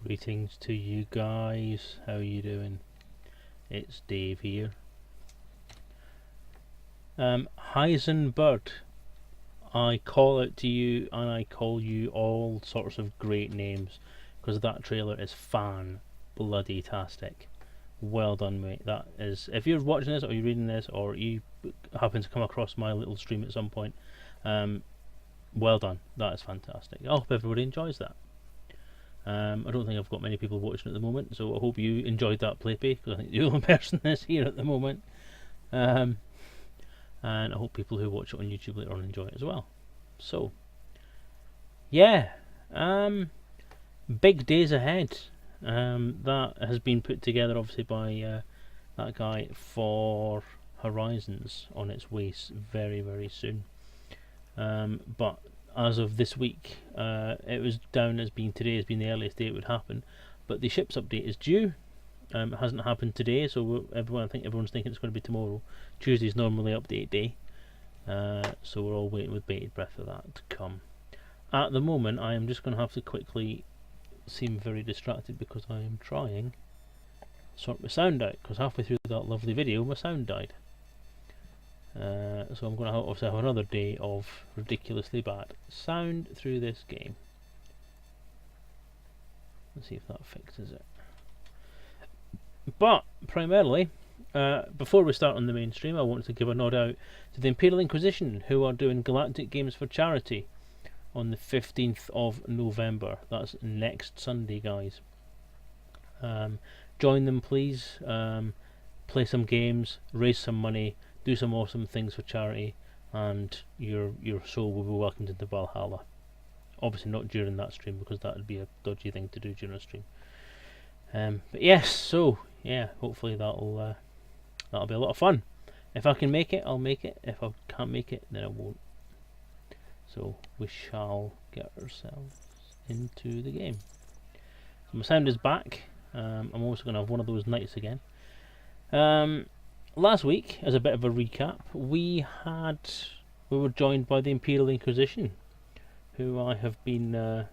Greetings to you guys, how you doing? It's Dave here. Heisenberg, I call out to you and I call you all sorts of great names because that trailer is fan-bloody-tastic. Well done, mate. That is, if you're watching this or you're reading this or you happen to come across my little stream at some point, well done. That is fantastic. I hope everybody enjoys that. I don't think I've got many people watching at the moment, so I hope you enjoyed that playpay, because I think the only person that's here at the moment. And I hope people who watch it on YouTube later on enjoy it as well. So, yeah, big days ahead. That has been put together obviously by that guy for Horizons, on its way very, very soon. But as of this week, it was down as being today has been the earliest day it would happen, but the ship's update is due. It hasn't happened today, so I think everyone's thinking it's going to be tomorrow. Tuesday's normally update day, so we're all waiting with bated breath for that to come. At the moment, I am just going to have to quickly seem very distracted because I am trying to sort my sound out, because halfway through that lovely video my sound died. So I'm going to obviously have another day of ridiculously bad sound through this game. Let's see if that fixes it. But primarily, before we start on the mainstream, I want to give a nod out to the Imperial Inquisition, who are doing Galactic Games for Charity on the 15th of November. That's next Sunday, guys. Join them, please. Play some games, raise some money, do some awesome things for charity, and your soul will be welcomed into Valhalla. Obviously not during that stream, because that would be a dodgy thing to do during a stream. But yes, so yeah, hopefully that'll be a lot of fun. If I can make it, I'll make it. If I can't make it, then I won't. So we shall get ourselves into the game. So my sound is back. I'm also going to have one of those nights again. Last week, as a bit of a recap, we were joined by the Imperial Inquisition, who I have been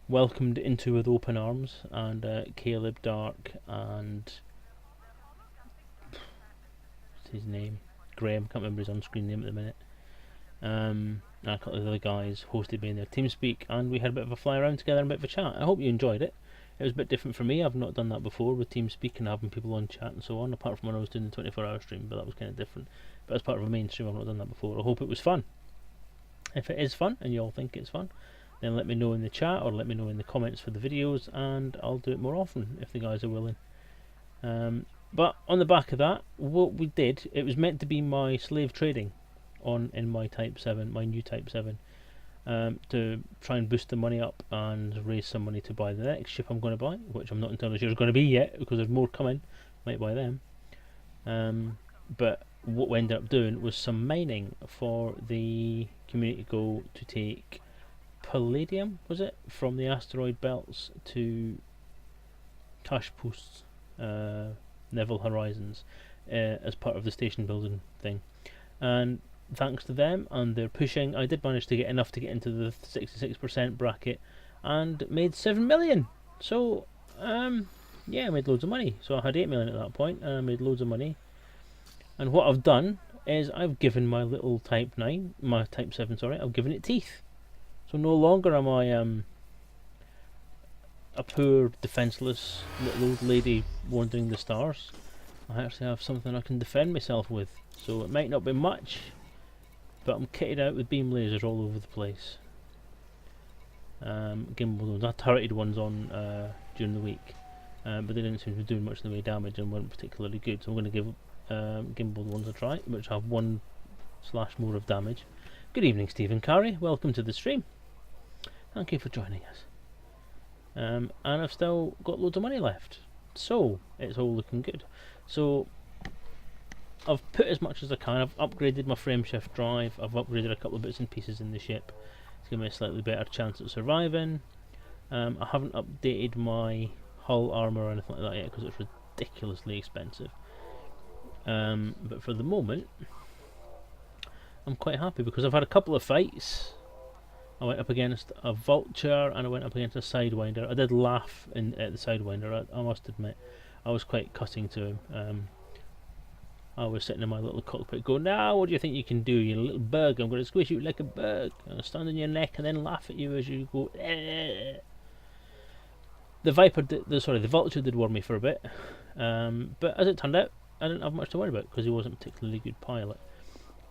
welcomed into with open arms, and Caleb Dark and what's his name? Graham, can't remember his on-screen name at the minute. And a couple of the other guys hosted me in their TeamSpeak, and we had a bit of a fly around together and a bit of a chat. I hope you enjoyed it. It was a bit different for me. I've not done that before with TeamSpeak and having people on chat and so on, apart from when I was doing the 24-hour stream, but that was kind of different. But as part of a main stream, I've not done that before. I hope it was fun. If it is fun, and you all think it's fun, then let me know in the chat, or let me know in the comments for the videos, and I'll do it more often if the guys are willing. But on the back of that, what we did, it was meant to be my slave trading in my Type 7, my new Type 7. To try and boost the money up and raise some money to buy the next ship I'm going to buy, which I'm not entirely sure is going to be yet, because there's more coming. Might buy them. But what we ended up doing was some mining for the community goal to take palladium, was it, from the asteroid belts to cash posts, Neville Horizons, as part of the station building thing. And thanks to them and their pushing, I did manage to get enough to get into the 66% bracket and made 7 million. So yeah, I made loads of money. So I had 8 million at that point, and I made loads of money. And what I've done is I've given my little Type 7, sorry, I've given it teeth. So no longer am I a poor defenceless little old lady wandering the stars. I actually have something I can defend myself with. So it might not be much, but I'm kitted out with beam lasers all over the place. Gimbaled ones, I turreted ones on during the week, but they didn't seem to be doing much in the way of damage and weren't particularly good, so I'm going to give gimbaled ones a try, which have 1/ more of damage. Good evening, Stephen Carey, welcome to the stream. Thank you for joining us. And I've still got loads of money left, so it's all looking good. So I've put as much as I can. I've upgraded my frameshift drive, I've upgraded a couple of bits and pieces in the ship to give me a slightly better chance at surviving. I haven't updated my hull armour or anything like that yet because it's ridiculously expensive. But for the moment, I'm quite happy because I've had a couple of fights I went up against a vulture and I went up against a sidewinder. I did laugh at the sidewinder, I must admit. I was quite cutting to him. I was sitting in my little cockpit going, "Now, what do you think you can do, you little bug? I'm going to squish you like a bug. I'll stand on your neck and then laugh at you as you go, eh." The vulture did worry me for a bit. But as it turned out, I didn't have much to worry about because he wasn't a particularly good pilot.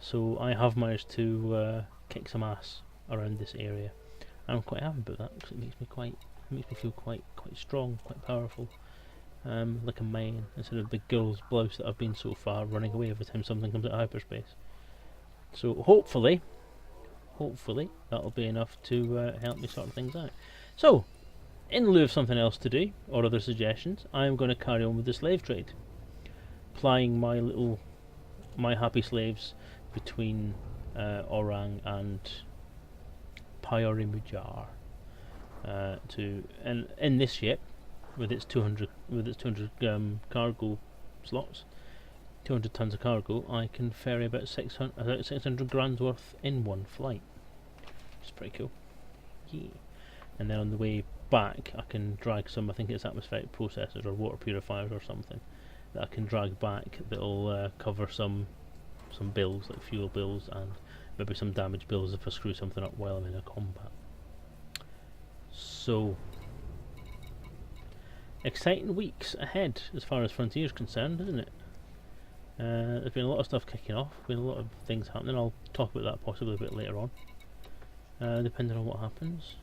So I have managed to kick some ass around this area. I'm quite happy about that because it makes me feel quite strong, quite powerful. Like a man instead of the girl's blouse that I've been so far, running away every time something comes out of hyperspace. So hopefully that'll be enough to help me sort things out. So, in lieu of something else to do or other suggestions, I'm going to carry on with the slave trade, plying my happy slaves between Orang and Piojimudjar and in this ship. With its 200 cargo slots, 200 tons of cargo, I can ferry about 600 grand's worth in one flight, which is pretty cool. Yeah. And then on the way back, I can drag some. I think it's atmospheric processors or water purifiers or something that I can drag back that'll cover some bills like fuel bills and maybe some damage bills if I screw something up while I'm in a combat. So. Exciting weeks ahead as far as Frontier is concerned, isn't it? There's been a lot of stuff kicking off, been a lot of things happening. I'll talk about that possibly a bit later on, depending on what happens.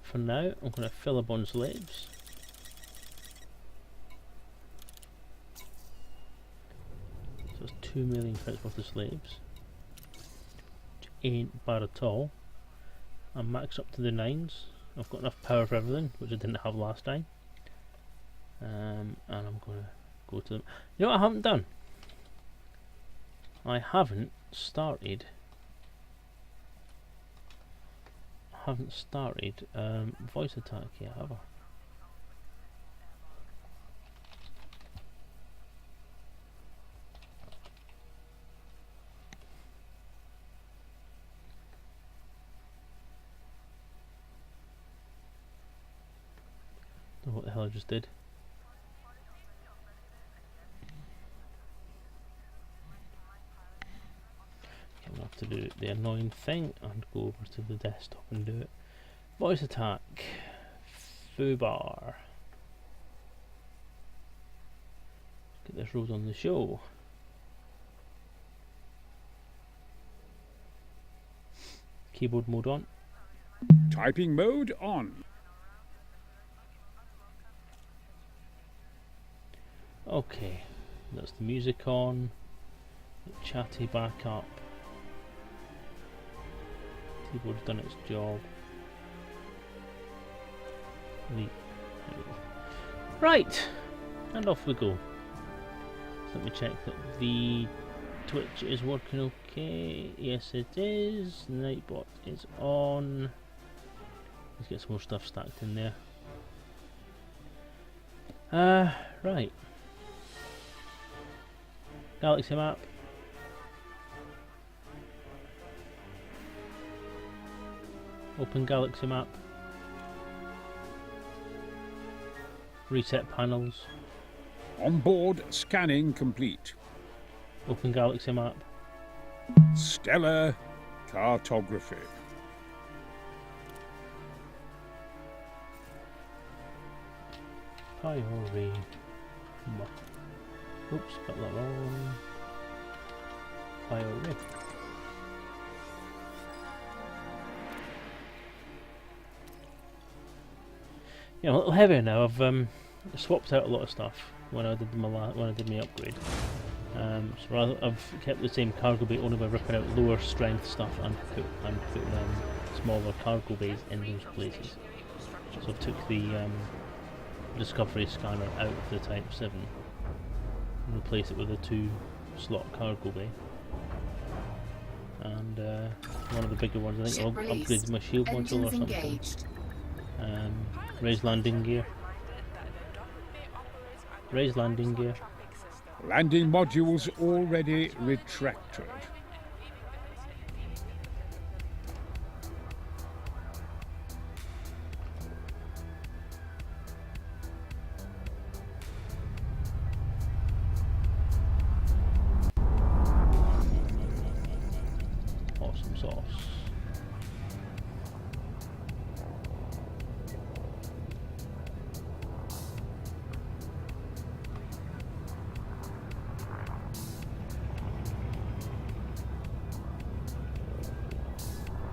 For now, I'm going to fill up on slaves. So it's 2 million credits worth of slaves, which ain't bad at all. I'm maxed up to the 9s. I've got enough power for everything, which I didn't have last time. And I'm going to go to them. You know what I haven't done? I haven't started voice attack yet, have I? Don't know what the hell I just did. I'm going to have to do the annoying thing and go over to the desktop and do it. Voice attack. Foobar. Get this road on the show. Keyboard mode on. Typing mode on. Okay, that's the music on. The chatty back up. Keyboard's done its job. Right, and off we go. So let me check that the Twitch is working okay. Yes, it is. Nightbot is on. Let's get some more stuff stacked in there. Right. Galaxy map. Open galaxy map. Reset panels. Onboard scanning complete. Open galaxy map. Stellar cartography. Priority. Oops, got that wrong. Priority. Yeah, a little heavier now. I've swapped out a lot of stuff when I did my upgrade. So I've kept the same cargo bay only by ripping out lower strength stuff and put smaller cargo bays in those places. So I took the Discovery scanner out of the Type 7 and replaced it with a 2-slot cargo bay. And one of the bigger ones, I think I'll upgrade my shield module or something. Raise landing gear. Raise landing gear. Landing modules already retracted.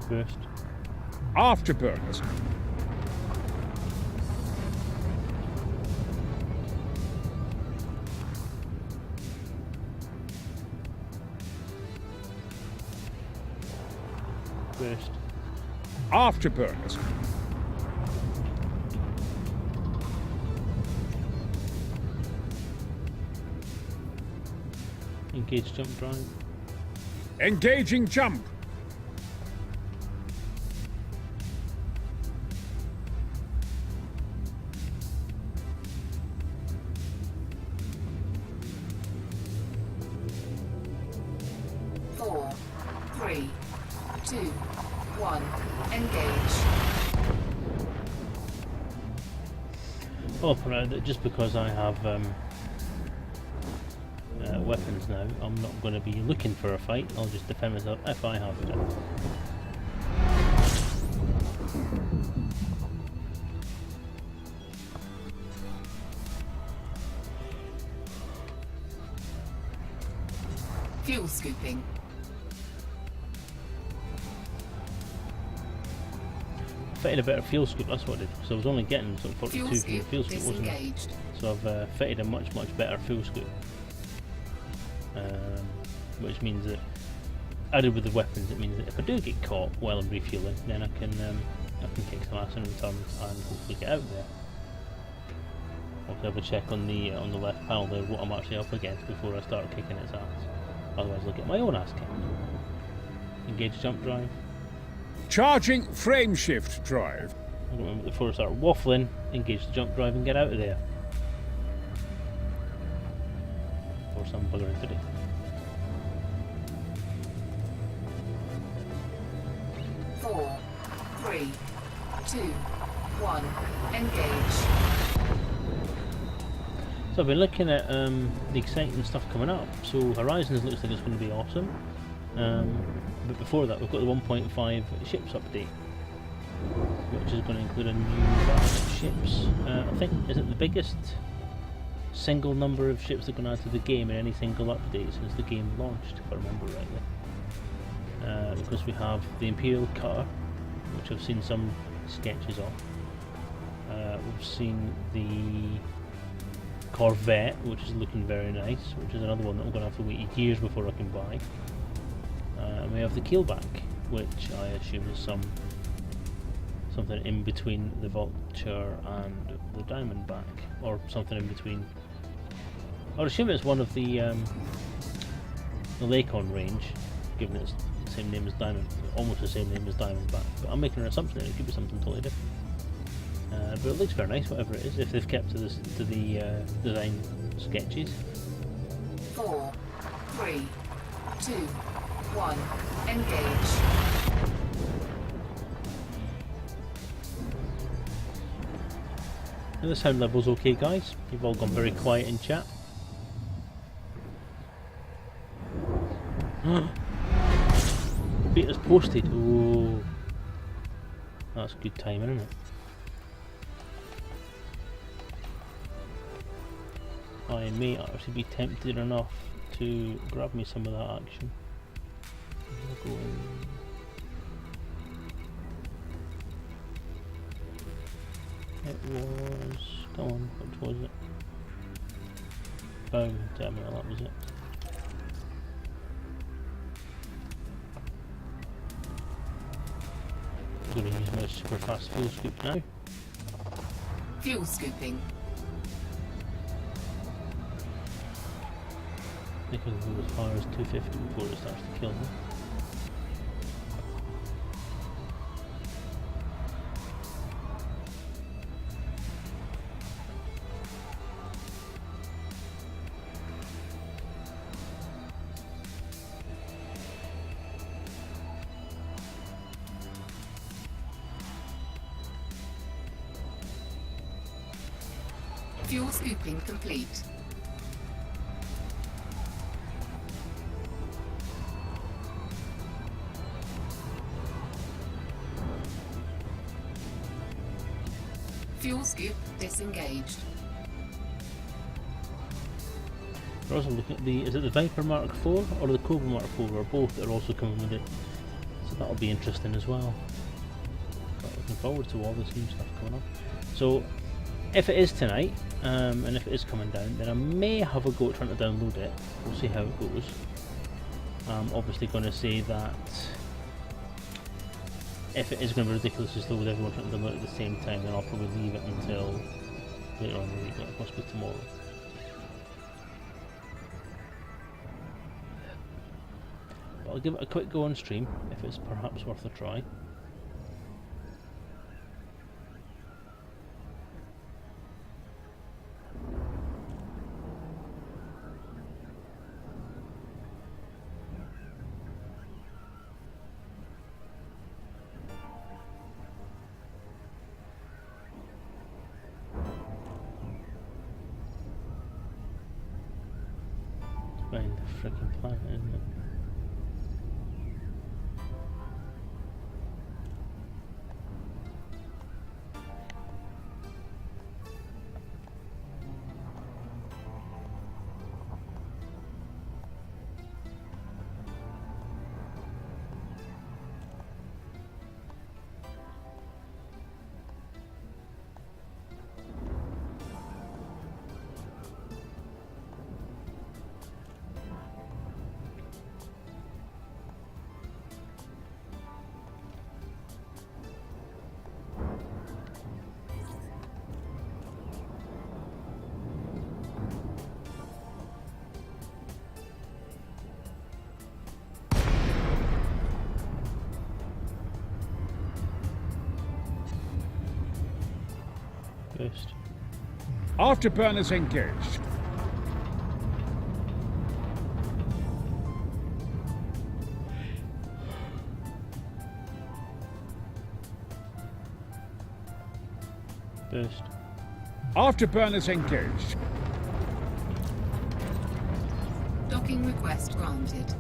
First. Afterburners. First. Afterburners. Engage jump drive. Engaging jump. Four, three, two, one. Engage. I'll point out that just because I have weapons now, I'm not going to be looking for a fight. I'll just defend myself if I have to. Fuel scooping. Fitted a better fuel scoop, that's what I did, because I was only getting sort of 42 Fuel from the scoop fuel scoop, wasn't it? disengaged. So I've fitted a much better fuel scoop, which means that added with the weapons, it means that if I do get caught while I'm refueling, then I can kick some ass in return and hopefully get out there. Also have a check on the left panel there what I'm actually up against before I start kicking its ass. Otherwise I'll get my own ass kicked. Engage jump drive. Charging frame shift drive. I don't remember before I start waffling, engage the jump drive and get out of there. Or some bugger into it. Four, three, two, one. Engage. So I've been looking at the exciting stuff coming up. So Horizons looks like it's going to be awesome. But before that, we've got the 1.5 ships update, which is going to include a new batch of ships. I think, is it the biggest single number of ships they're going to add to the game in any single update since the game launched, if I remember rightly. Because we have the Imperial Cutter, which I've seen some sketches of. We've seen the Corvette, which is looking very nice, which is another one that I'm going to have to wait years before I can buy. And we have the Keelback, which I assume is something in between the Vulture and the Diamondback, or something in between. I would assume it's one of the Lakon range, given it's the same name as almost the same name as Diamondback. But I'm making an assumption that it could be something totally different. But it looks very nice, whatever it is, if they've kept to the design sketches. Four, three, two, one. Engage. And the sound level's okay, guys. You've all gone very quiet in chat. Beta's posted. Oh, that's good timing, isn't it? I may actually be tempted enough to grab me some of that action. I'll go in. It was... come on, which was it? Oh, terminal, that was it. I'm going to use my super fast fuel scoop now. Fuel scooping. I think I can go as far as 250 before it starts to kill me. Fuel scooping complete. Fuel scoop disengaged. We're also looking at the, is it the Viper Mark IV or the Cobra Mark IV, or both that are also coming with it. So that'll be interesting as well. But looking forward to all this new stuff coming up. So if it is tonight, and if it is coming down, then I may have a go at trying to download it. We'll see how it goes. I'm obviously going to say that if it is going to be ridiculously slow with everyone trying to download it at the same time, then I'll probably leave it until later on in the week, like possibly tomorrow. But I'll give it a quick go on stream if it's perhaps worth a try. Find the freaking planet, isn't it? First. Afterburners engaged. First. Afterburners engaged. Docking request granted.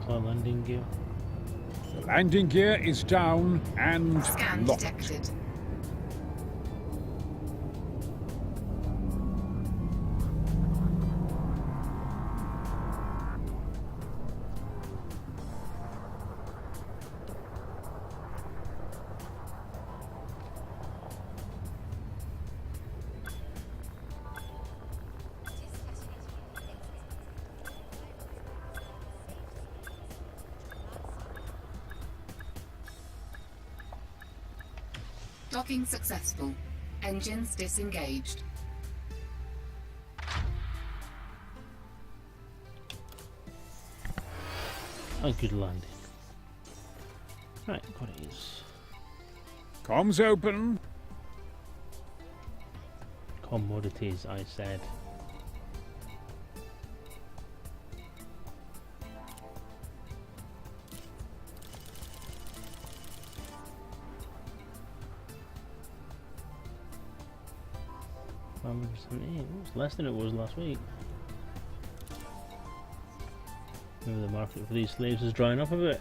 Landing gear. The landing gear is down and Scan locked. detected. Docking successful. Engines disengaged. A good landing. Right, what it is. Comms open. Commodities, I said. It's less than it was last week. Maybe the market for these slaves is drying up a bit.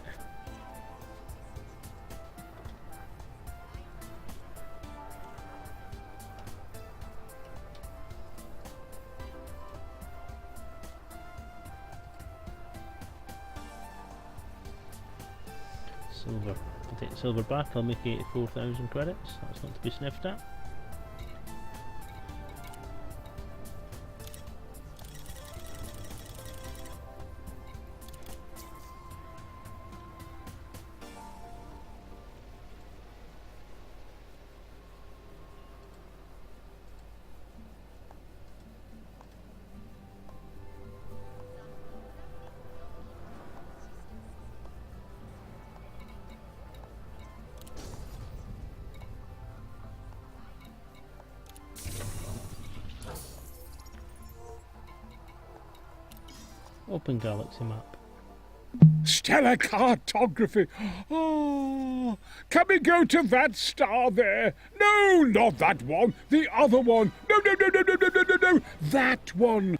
Silver. I'll take the silver back, I'll make 84,000 credits. That's not to be sniffed at. Open galaxy map. Stellar cartography. Oh. Can we go to that star there? No, not that one. The other one. No, no, no, no, no, no, no, no, no. That one.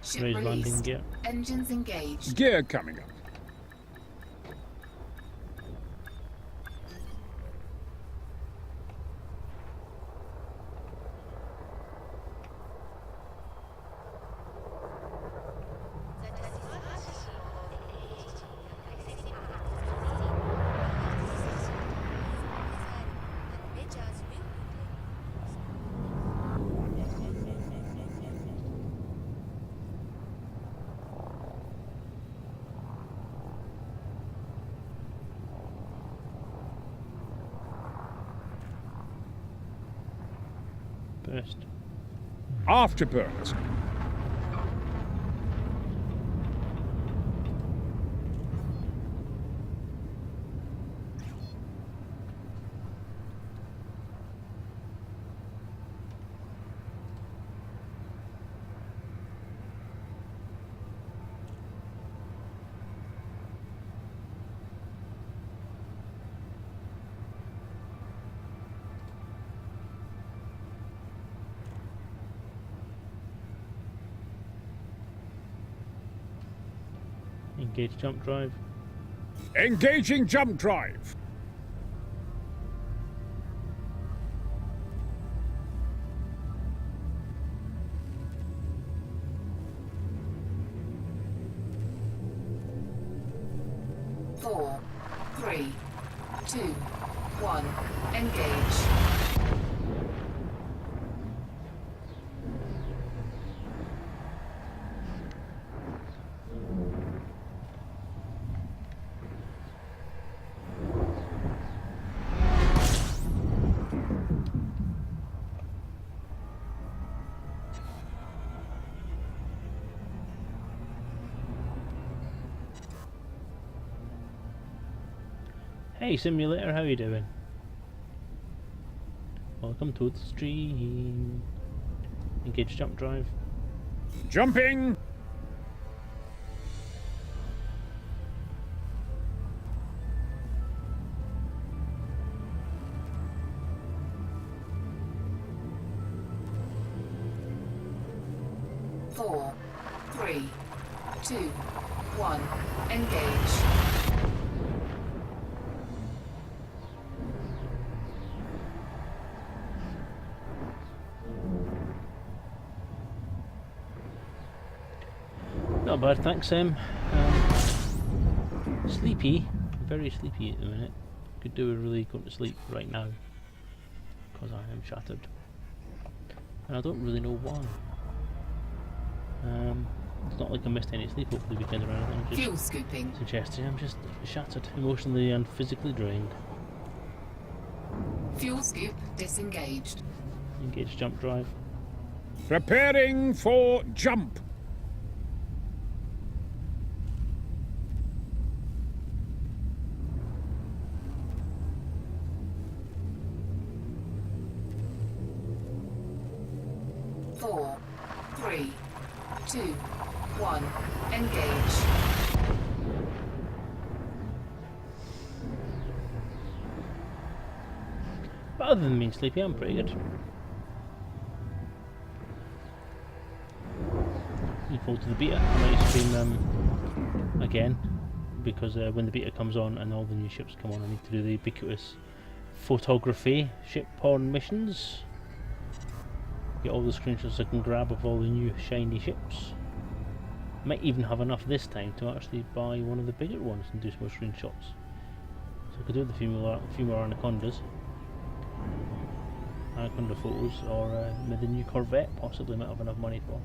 Ship Raise landing released. gear. Engines engaged. Gear coming up. Burst. Afterburners. Engage jump drive. Engaging jump drive. Four, three, two, one. Engage. Hey simulator, how you doing? Welcome to the stream. Engage jump drive. Jumping. Four, three, two, one. Engage. Not bad, thanks Sam. Sleepy, very sleepy at the minute. Could do with really going to sleep right now because I am shattered, and I don't really know why. It's not like I missed any sleep over the weekend or anything. Just Fuel scooping. suggesting I'm just shattered, emotionally and physically drained. Fuel scoop disengaged. Engage jump drive. Preparing for jump. Four, three, two, one. Engage. But other than being sleepy, I'm pretty good. Looking forward to the beta. I might stream again because when the beta comes on and all the new ships come on, I need to do the ubiquitous photography ship porn missions. Get all the screenshots I can grab of all the new shiny ships. Might even have enough this time to actually buy one of the bigger ones and do some more screenshots. So I could do the few more anacondas. Anaconda photos, or the new Corvette possibly might have enough money for.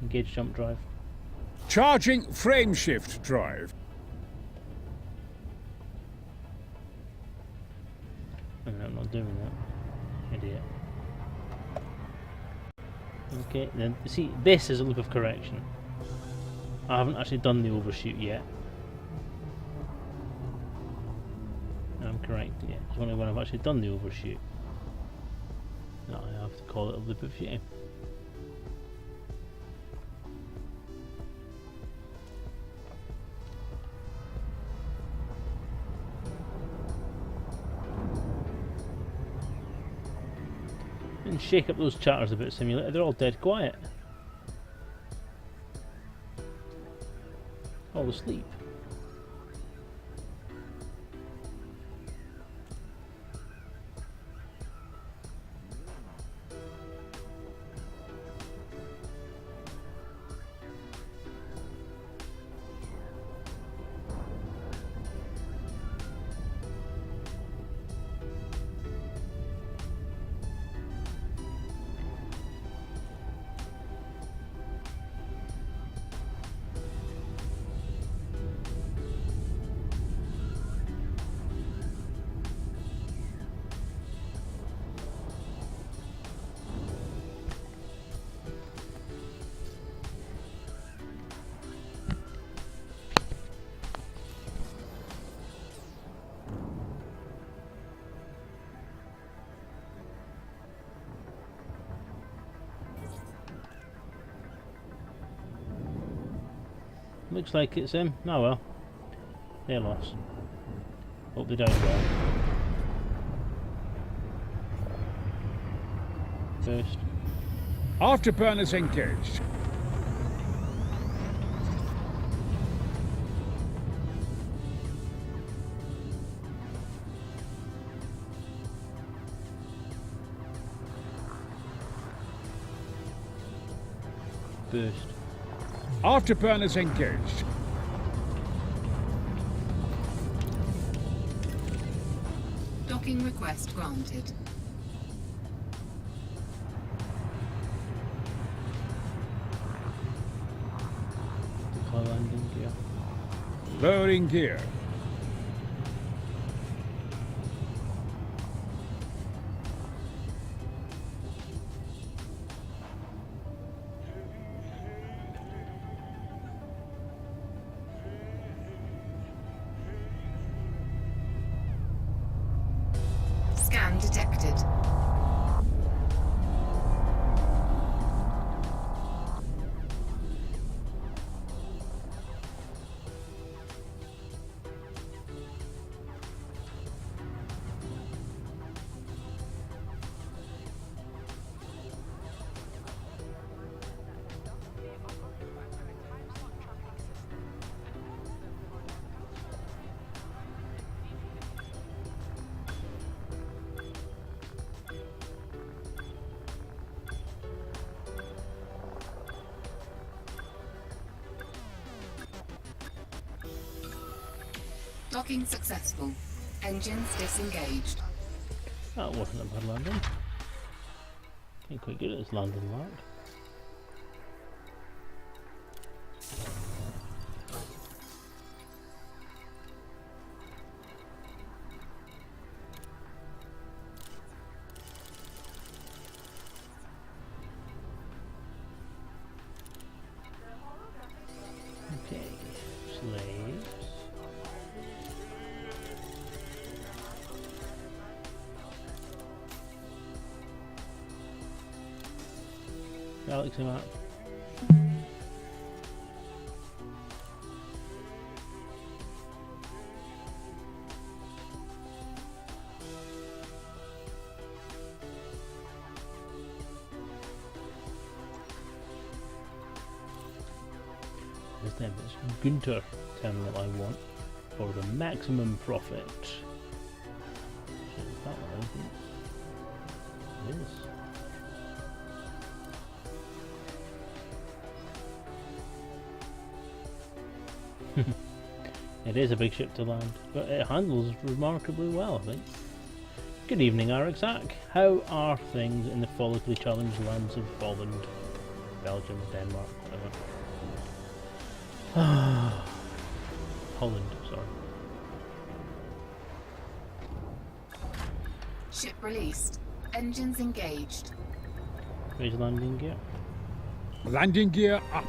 Engage jump drive. Charging frameshift drive. I mean, I'm not doing that. Idiot. Okay, then see, this is a look of correction. I haven't actually done the overshoot yet. I'm correct, yeah. It's only when I've actually done the overshoot that I have to call it a loop of shame. And shake up those chatters a bit, Simulator. They're all dead quiet. All asleep. Looks like it's him. Oh well. They're lost. Hope they died well. First. Afterburners engaged. Burst. Afterburners engaged. Docking request granted. Deploy landing gear. Lowering gear. Scan detected. Docking successful. Engines disengaged. That wasn't a bad landing. Ain't quite good at this landing mark. Okay, slaves. Galaxy map. There's them. It's Gunter terminal I want for the maximum profit. Shit, is that one, isn't it? It is. It is a big ship to land, but it handles remarkably well, I think. Good evening, Arakzak. How are things in the follically challenged lands of Holland, Belgium, Denmark, whatever? Holland, sorry. Ship released. Engines engaged. Raise landing gear. Landing gear up.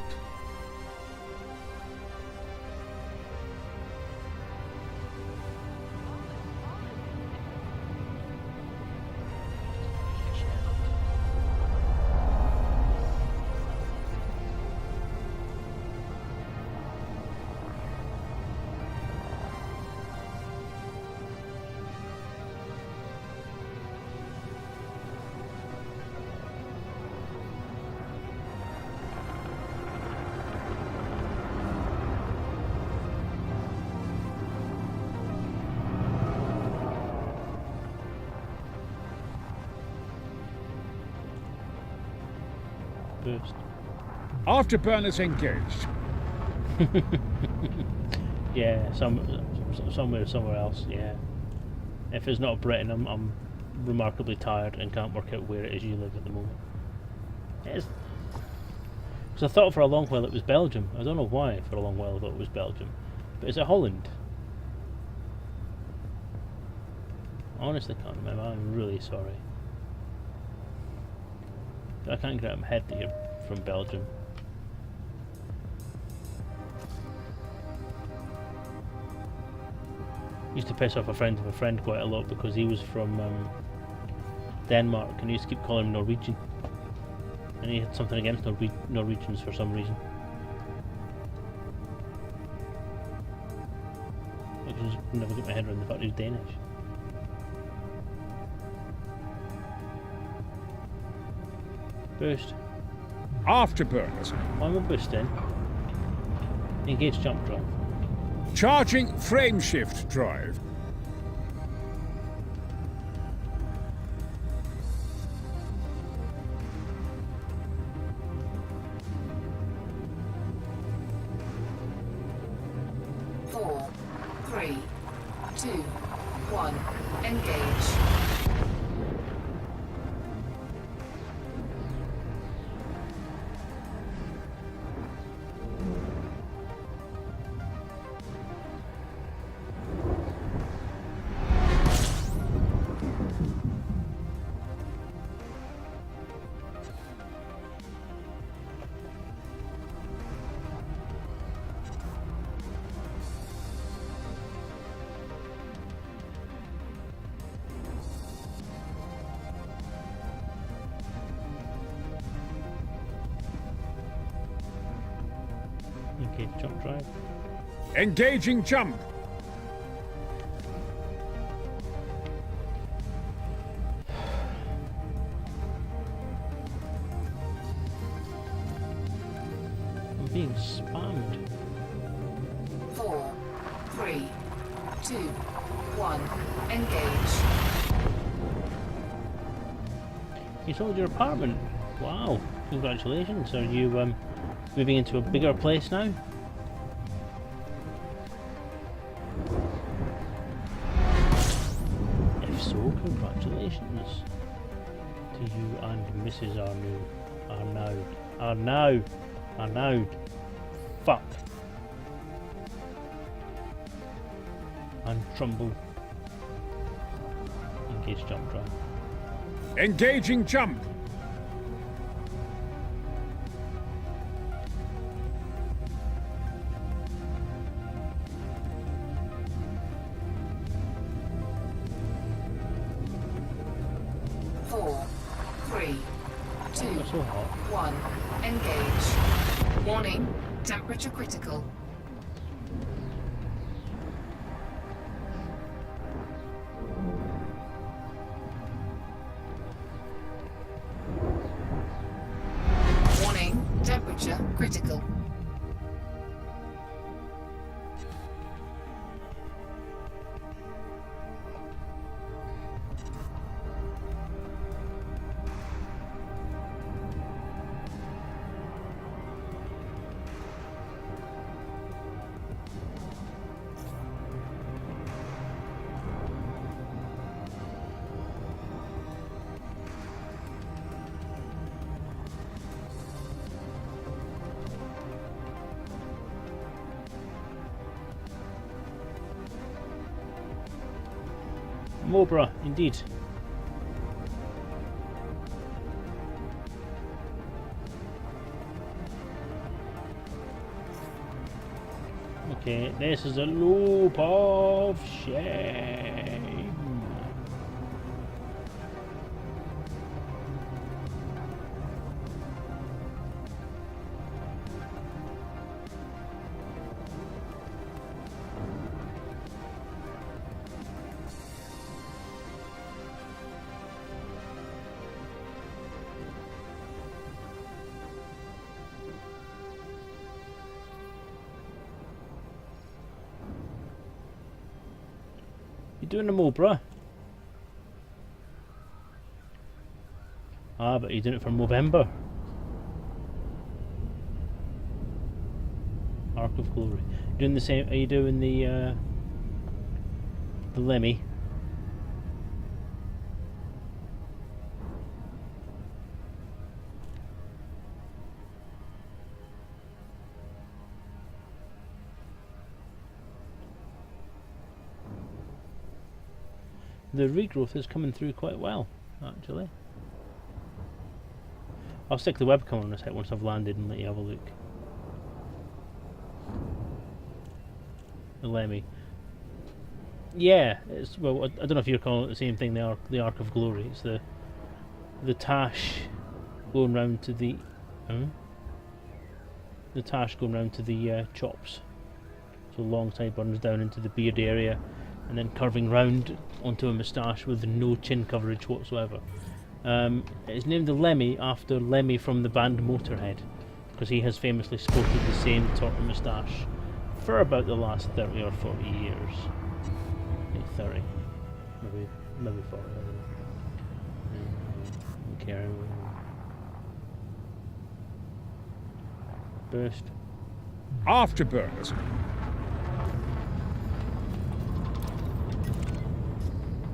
Boost. Afterburners engaged. Yeah, somewhere else. Yeah. If it's not Britain, I'm remarkably tired and can't work out where it is you live at the moment. Because I thought for a long while it was Belgium. I don't know why. For a long while I thought it was Belgium, but is it Holland? Honestly, can't remember. I'm really sorry. I can't get out of my head that you're from Belgium. Used to piss off a friend of a friend quite a lot because he was from Denmark and he used to keep calling him Norwegian. And he had something against Norwegians for some reason. I can just never get my head around the fact he was Danish. Boost. Afterburners. Why am I boosting? Engage jump drive. Charging frameshift drive. Four, three, two, one. Engage. Engage jump drive. Engaging jump. I'm being spammed. Four, three, two, one. Engage. You sold your apartment. Wow. Congratulations. Are you moving into a bigger place now? If so, congratulations to you and Mrs. Arnaud. Fuck. And Trumbull. Engage jump drive. Engaging jump. Four, three, two, That's so hot. one. Engage. Warning. Temperature critical. Warning. Temperature critical. Mobra, indeed. Okay, this is a loop of shame. You doing a Mobra? Ah, but you're doing it for Movember. Arc of Glory. You're doing the same. Are you doing the Lemmy? The regrowth is coming through quite well, actually. I'll stick the webcam on a sec once I've landed and let you have a look. The Lemmy. Yeah, it's, well, I don't know if you're calling it the same thing. The Arc of Glory. It's the tash going round to the tash going round to the chops. So long sideburns down into the beard area, and then curving round onto a moustache with no chin coverage whatsoever. It's named the Lemmy after Lemmy from the band Motorhead, because he has famously sported the same sort of moustache for about the last 30 or 40 years. Maybe 30, maybe 40. I don't care. Burst. Afterburners.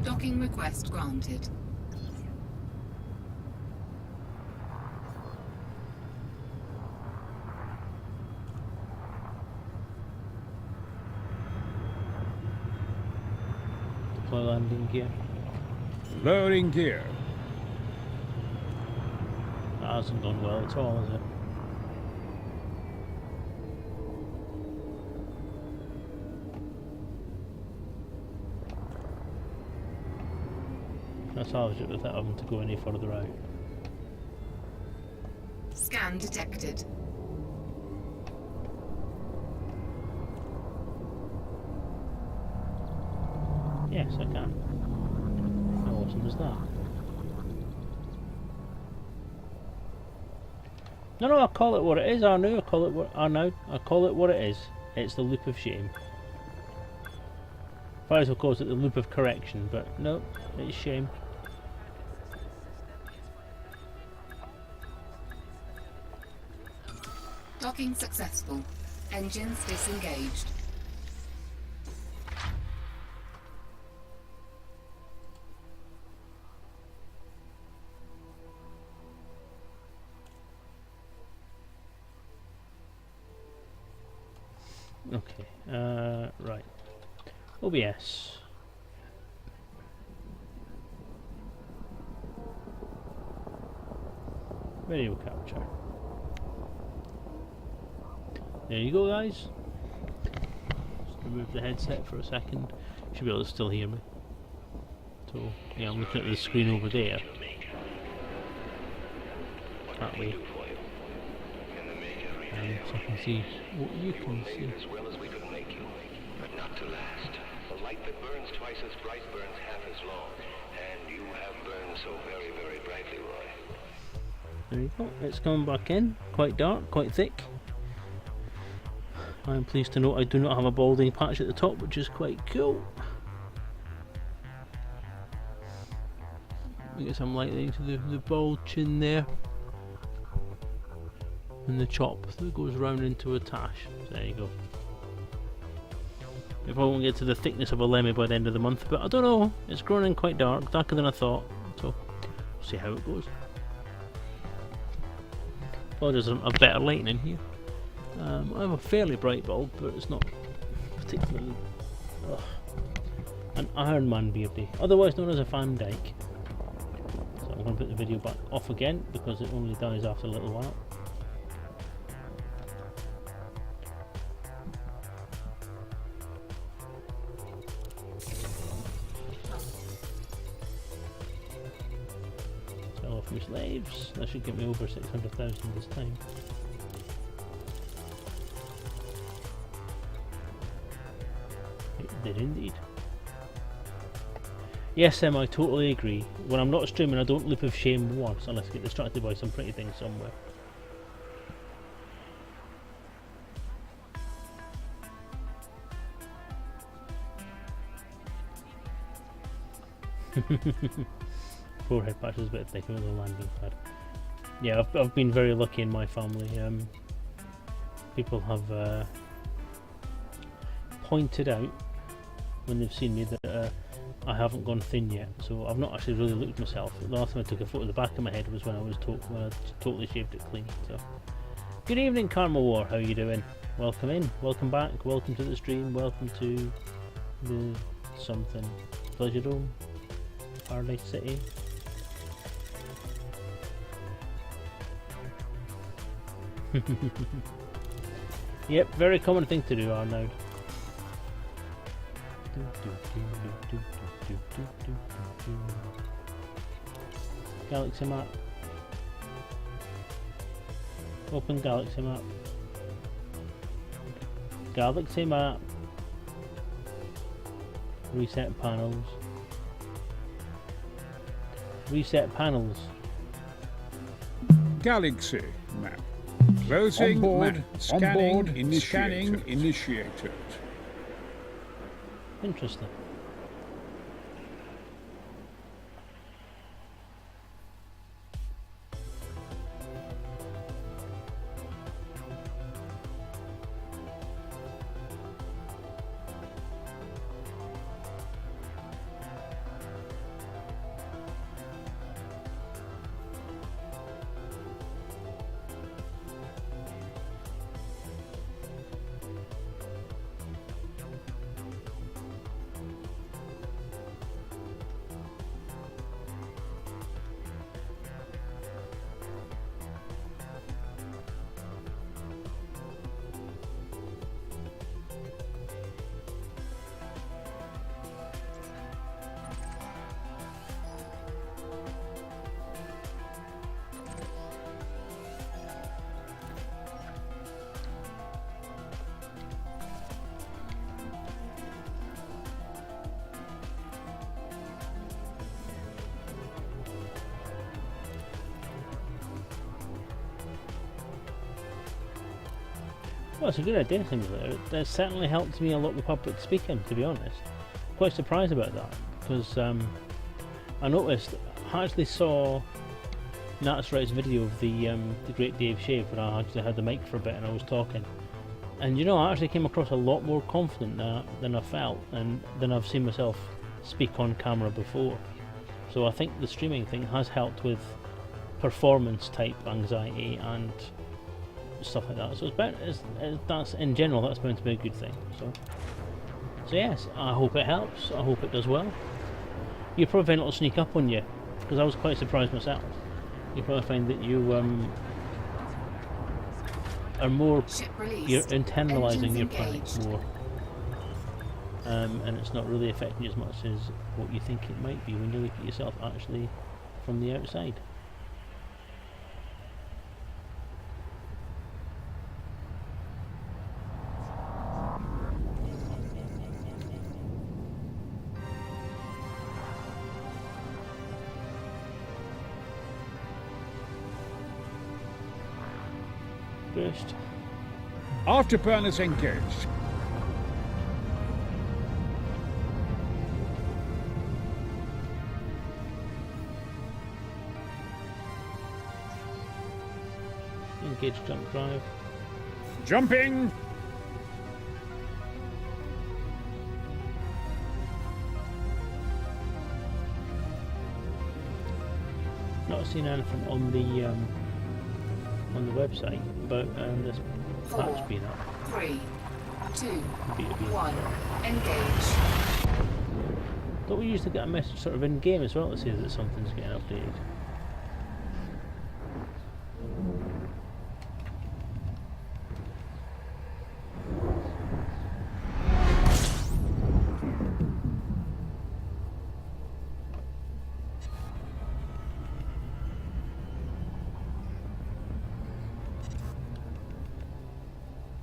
Docking request granted. Deploy landing gear. Lowering gear. That hasn't gone well at all, has it? I salvage it without having to go any further out. Scan detected. Yes, I can. How awesome is that? No, I'll call it what it is. I know. I call it what it is. It's the loop of shame. Might as well call it the loop of correction, but no, it's shame. Docking successful. Engines disengaged. Okay, right. OBS. Video capture. There you go, guys. Just remove the headset for a second. You should be able to still hear me. So, yeah, I'm looking at the screen over there. That way. So I can see what you can see. As well as we could make you, but not to last. The light that burns twice as bright burns half as long, and you have burned so very, very brightly, Roy. There you go. It's coming back in. Quite dark, quite thick. I'm pleased to note I do not have a balding patch at the top, which is quite cool. Get some lighting to the bald chin there. And the chop that goes round into a tash. There you go. We probably won't get to the thickness of a Lemmy by the end of the month, but I don't know. It's growing in quite dark, darker than I thought. So we'll see how it goes. Apologies, I have better lighting in here. I have a fairly bright bulb, but it's not particularly An Iron Man beardy, otherwise known as a Van Dyke. So I'm going to put the video back off again because it only dies after a little while. Sell off my slaves. That should get me over 600,000 this time. It did indeed. Yes, Em, I totally agree. When I'm not streaming, I don't leap of shame once unless I get distracted by some pretty thing somewhere. Forehead patch is a bit thicker than the landing pad. Yeah, I've been very lucky in my family. People have pointed out when they've seen me that I haven't gone thin yet, so I've not actually really looked myself. The last time I took a photo of the back of my head was when I totally shaved it clean. So, good evening, Karma War. How are you doing? Welcome in, welcome back, welcome to the stream, welcome to the something Pleasure Dome, Paradise City. Yep, very common thing to do, Arnaud. Galaxy map. Open galaxy map. Galaxy map. Reset panels. Reset panels. Galaxy map. Closing Onboard, map. Scanning, onboard, scanning initiated. Interesting. Well, it's a good idea, simulator. That certainly helped me a lot with public speaking, to be honest. Quite surprised about that, because I noticed, I actually saw Nat's Right's video of the Great Dave Shave, where I actually had the mic for a bit and I was talking. And you know, I actually came across a lot more confident than I felt, and than I've seen myself speak on camera before. So I think the streaming thing has helped with performance type anxiety and stuff like that. So that's in general, that's bound to be a good thing. So yes, I hope it helps. I hope it does well. You probably find it'll sneak up on you, because I was quite surprised myself. You probably find that you are more, you're internalising your panic more, and it's not really affecting you as much as what you think it might be when you look at yourself actually from the outside. Burst. Afterburners engaged. Engage jump drive. Jumping. Not seen anything on the website about this patch being up. 3, 2, B2B. 1. Engage. Don't we usually get a message sort of in game as well to say that something's getting updated?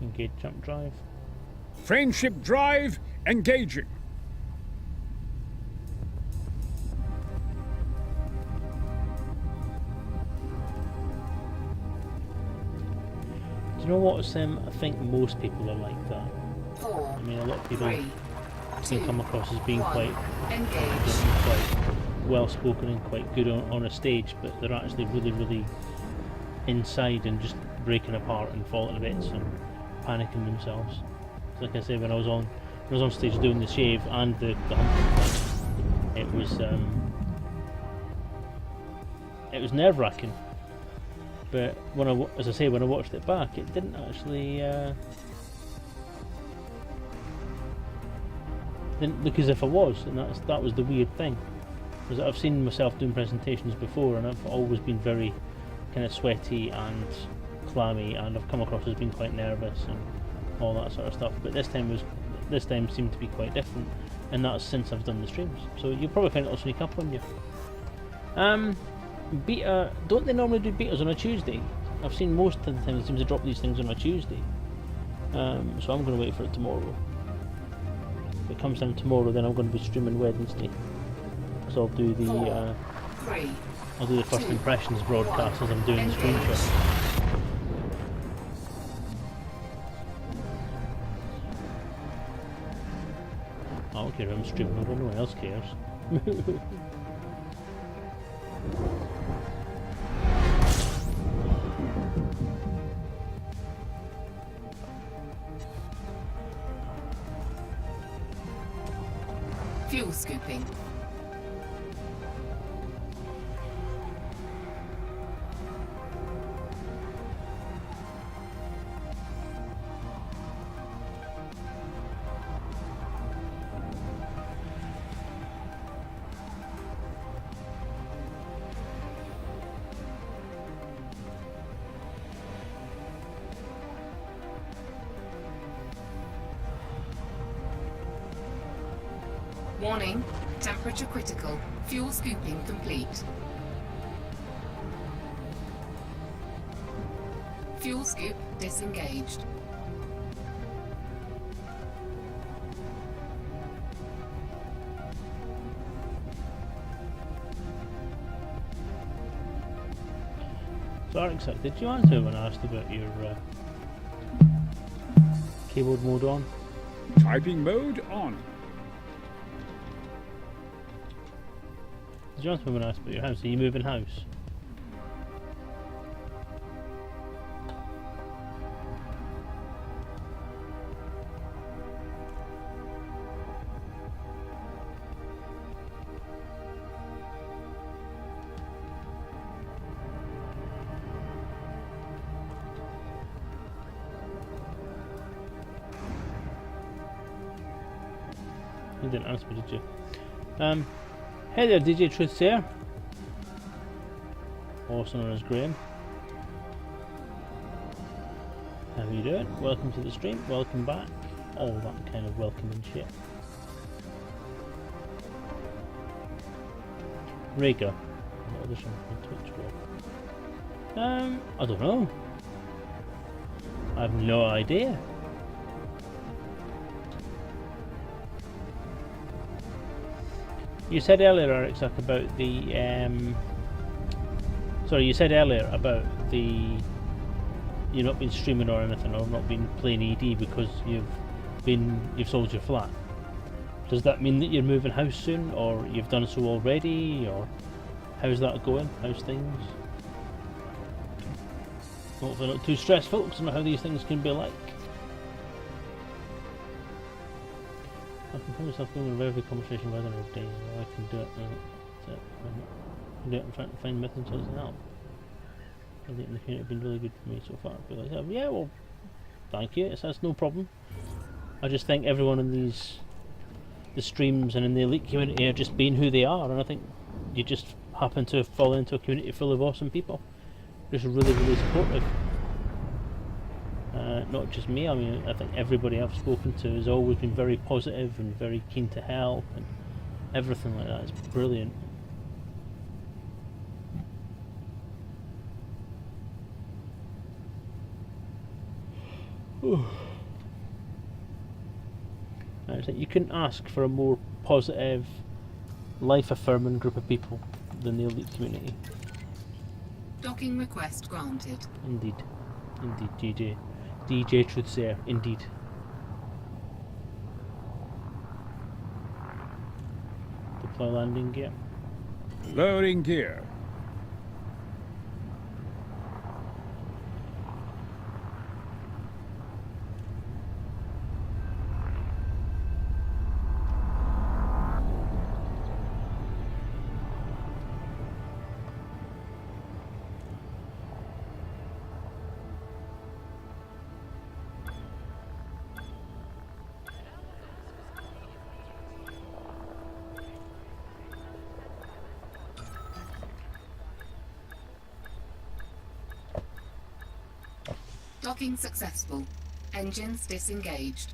Engage jump drive. Friendship drive engaging. Do you know what, Sim? I think most people are like that. 4, I mean, a lot of people 3, can 2, come across as being 1. quite Engage. quite well spoken and quite good on a stage, but they're actually really inside and just breaking apart and falling to bits and panicking themselves. Like I say, when I was on stage doing the shave and the humping thing, it was nerve wracking. But when as I say, when I watched it back, it didn't actually didn't look as if I was, and that was the weird thing. Because I've seen myself doing presentations before, and I've always been very kind of sweaty and clammy, and I've come across as being quite nervous and all that sort of stuff. But this time seemed to be quite different, and that's since I've done the streams. So you'll probably find it'll sneak up on you. Beta, don't they normally do betas on a Tuesday? I've seen most of the time they seem to drop these things on a Tuesday. So I'm going to wait for it tomorrow. If it comes down tomorrow, then I'm going to be streaming Wednesday. So I'll do the 4, 3, I'll do the first 2, impressions broadcast as I'm doing the engage. screenshot. I don't care if I'm streaming, I don't know, no one else cares. Fuel scooping. Warning, temperature critical. Fuel scooping complete. Fuel scoop disengaged. So Alex, did you answer when I asked about your keyboard mode on? Typing mode on. Did you answer when I asked about your house? Are you moving house? You didn't answer me, did you? Hey there, DJ Truth's here. Also known as Graham. How you doing? Welcome to the stream, welcome back. All that kind of welcoming shit. Rega. What other something on Twitch for? I don't know. I have no idea. You said earlier, Alex, about the sorry, you said earlier about the you've not been streaming or anything, or not been playing ED because you've sold your flat. Does that mean that you're moving house soon, or you've done so already, or how's that going? How's things? Hopefully not too stressful, because I know how these things can be like. I can find myself going over every conversation by the end of the day. I can do it. That's it. I can do it. I'm trying to find methods to help. I think the community have been really good for me so far. But like, yeah, well, thank you. That's no problem. I just think everyone in these the streams and in the elite community are just being who they are, and I think you just happen to fall into a community full of awesome people, just really, really supportive. Not just me, I mean, I think everybody I've spoken to has always been very positive and very keen to help, and everything like that is brilliant. I think you couldn't ask for a more positive, life-affirming group of people than the elite community. Docking request granted. Indeed. Indeed, DJ Truthsayer, indeed. Deploy landing gear. Lowering gear. Docking successful. Engines disengaged.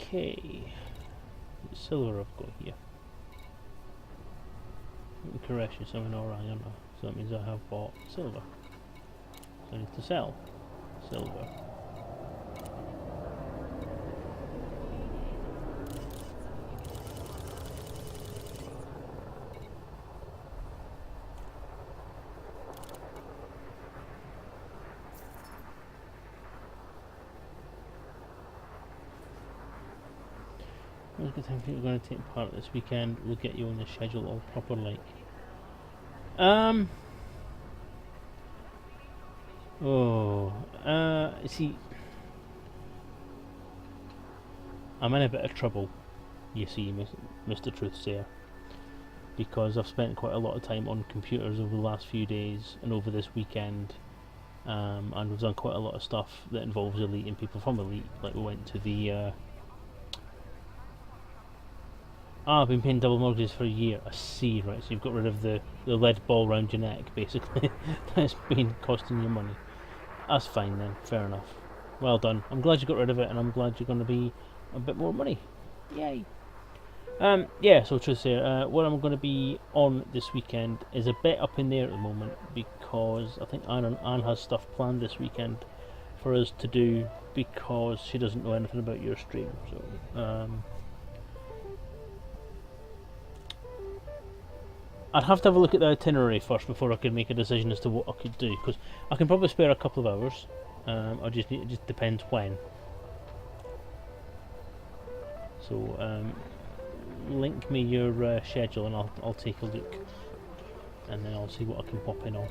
Okay. Silver I've got here. Correction, something alright, I don't know. So that means I have bought silver. So I need to sell silver. When's a good time for you going to take part this weekend? We'll get you on the schedule all proper like. See, I'm in a bit of trouble, you see, Mr. Truthsayer, because I've spent quite a lot of time on computers over the last few days and over this weekend, and we've done quite a lot of stuff that involves Elite and people from Elite. Like we went to the I've been paying double mortgages for a year. I see, right? So you've got rid of the lead ball round your neck, basically. That's been costing you money. That's fine then, fair enough. Well done. I'm glad you got rid of it, and I'm glad you're going to be a bit more money. Yay. Yeah, so Truthsayer, what I'm going to be on this weekend is a bit up in the air at the moment, because I think Anne has stuff planned this weekend for us to do, because she doesn't know anything about your stream. So, I'd have to have a look at the itinerary first before I could make a decision as to what I could do, because I can probably spare a couple of hours. It just depends when. So link me your schedule and I'll take a look, and then I'll see what I can pop in on.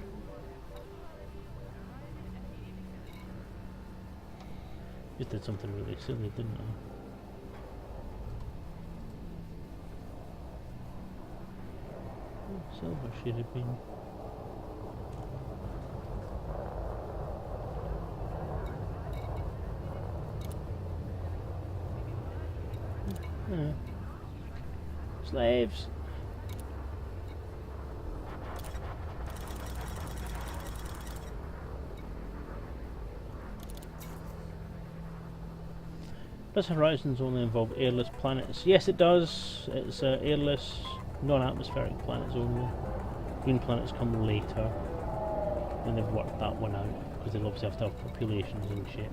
Just did something really silly, didn't I? Silver should have been. Slaves. Does Horizons only involve airless planets? Yes, it does. It's airless, non-atmospheric planets only. Green planets come later, when they've worked that one out, because they'll obviously have to have populations and shit.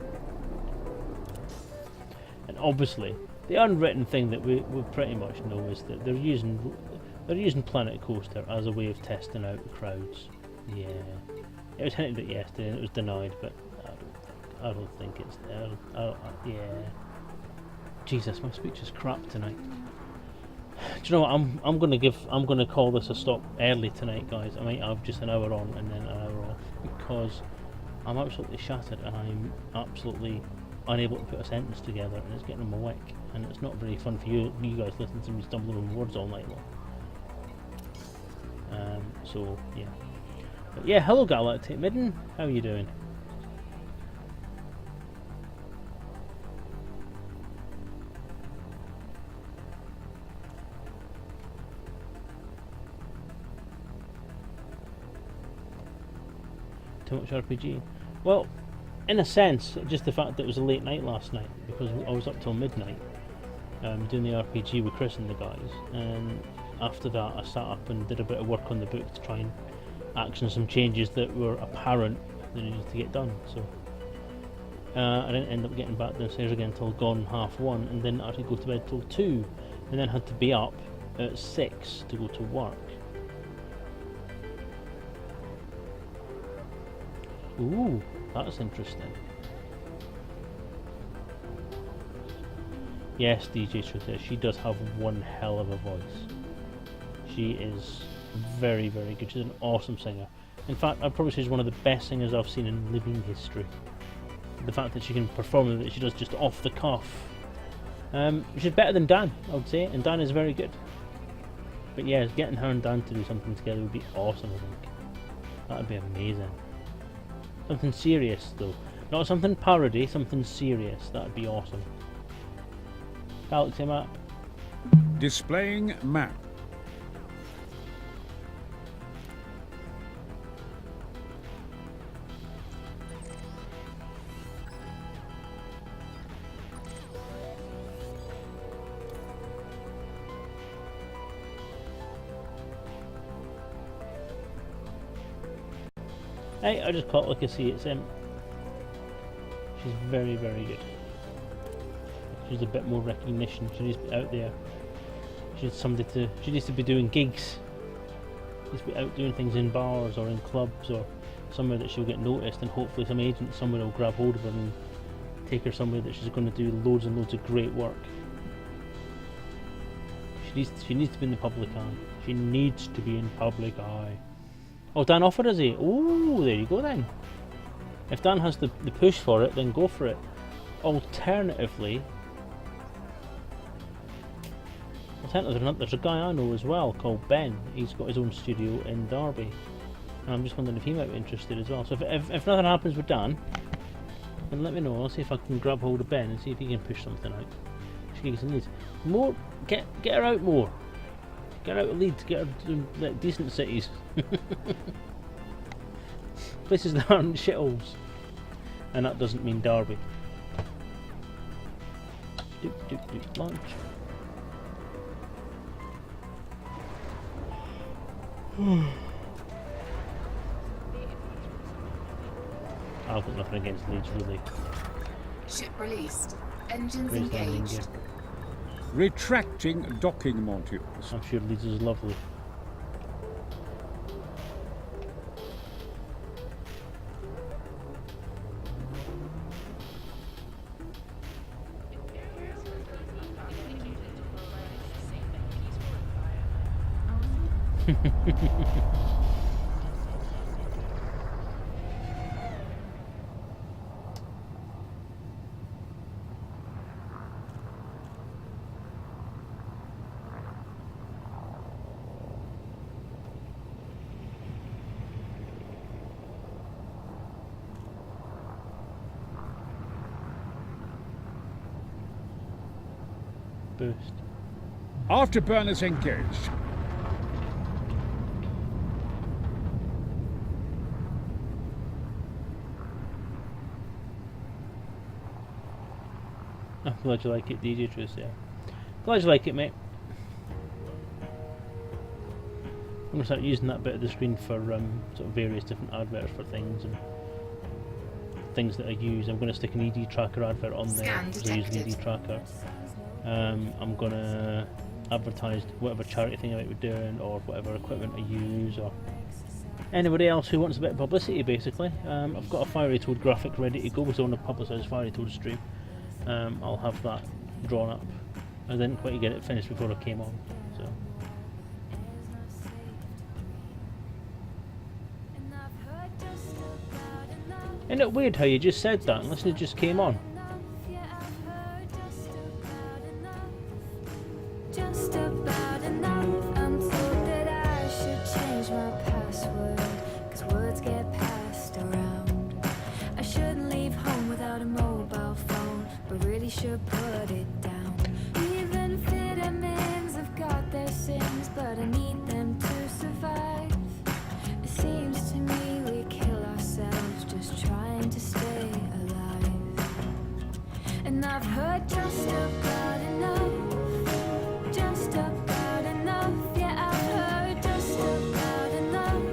And obviously, the unwritten thing that we pretty much know is that they're using Planet Coaster as a way of testing out crowds. Yeah, it was hinted at yesterday and it was denied, but I don't think it's there. Yeah. Jesus, my speech is crap tonight. Do you know what? I'm gonna call this a stop early tonight, guys. I might have just an hour on and then an hour off, because I'm absolutely shattered and I'm absolutely unable to put a sentence together, and it's getting on my wick, and it's not very fun for you guys listening to me stumbling on words all night long. So yeah, but yeah, hello Galactic Midden, how are you doing? Too much RPG? Well, in a sense, just the fact that it was a late night last night, because I was up till midnight doing the RPG with Chris and the guys, and after that I sat up and did a bit of work on the book to try and action some changes that were apparent that needed to get done. So I didn't end up getting back downstairs again until gone 1:30, and then I had to go to bed till 2, and then had to be up at 6 to go to work. Ooh, that's interesting. Yes, DJ Truth, she does have one hell of a voice. She is very, very good. She's an awesome singer. In fact, I'd probably say she's one of the best singers I've seen in living history. The fact that she can perform that she does just off the cuff. She's better than Dan, I would say, and Dan is very good. But yeah, getting her and Dan to do something together would be awesome, I think. That would be amazing. Something serious, though. Not something parody, something serious. That would be awesome. Galaxy map. Displaying map. Hey, I just caught like I see it's She's very, very good. She's a bit more recognition. She needs to be out there. She needs to be doing gigs. She needs to be out doing things in bars or in clubs or somewhere that she'll get noticed, and hopefully some agent somewhere will grab hold of her and take her somewhere that she's going to do loads and loads of great work. She needs to be in the public eye. She needs to be in public eye. Oh, Dan offered, is he? Oh, there you go then. If Dan has the push for it, then go for it. Alternatively, there's a guy I know as well called Ben. He's got his own studio in Derby, and I'm just wondering if he might be interested as well. So if nothing happens with Dan, then let me know. I'll see if I can grab hold of Ben and see if he can push something out. She needs more. Get her out more. Get out of Leeds. Get her to like, decent cities. Places that aren't shitholes. And that doesn't mean Derby. Launch. I've got nothing against Leeds, really. Ship released. Engines Great landing engaged. gear. Retracting docking modules. I'm sure Leeds is lovely. Boost. Afterburners engaged. I'm glad you like it, DJ Truce, yeah. Glad you like it, mate. I'm going to start using that bit of the screen for sort of various different adverts for things and things that I use. I'm going to stick an ED tracker advert on there because I use an ED tracker. I'm going to advertise whatever charity thing I might be doing or whatever equipment I use or anybody else who wants a bit of publicity, basically. I've got a Fiery Toad graphic ready to go, so I want to publicise Fiery Toad stream. I'll have that drawn up. I didn't quite get it finished before I came on, so. Isn't it weird how you just said that unless it just came on? should put it down. Even vitamins have got their sins, but I need them to survive. It seems to me we kill ourselves just trying to stay alive. And I've heard just about enough, just about enough. Yeah, I've heard just about enough,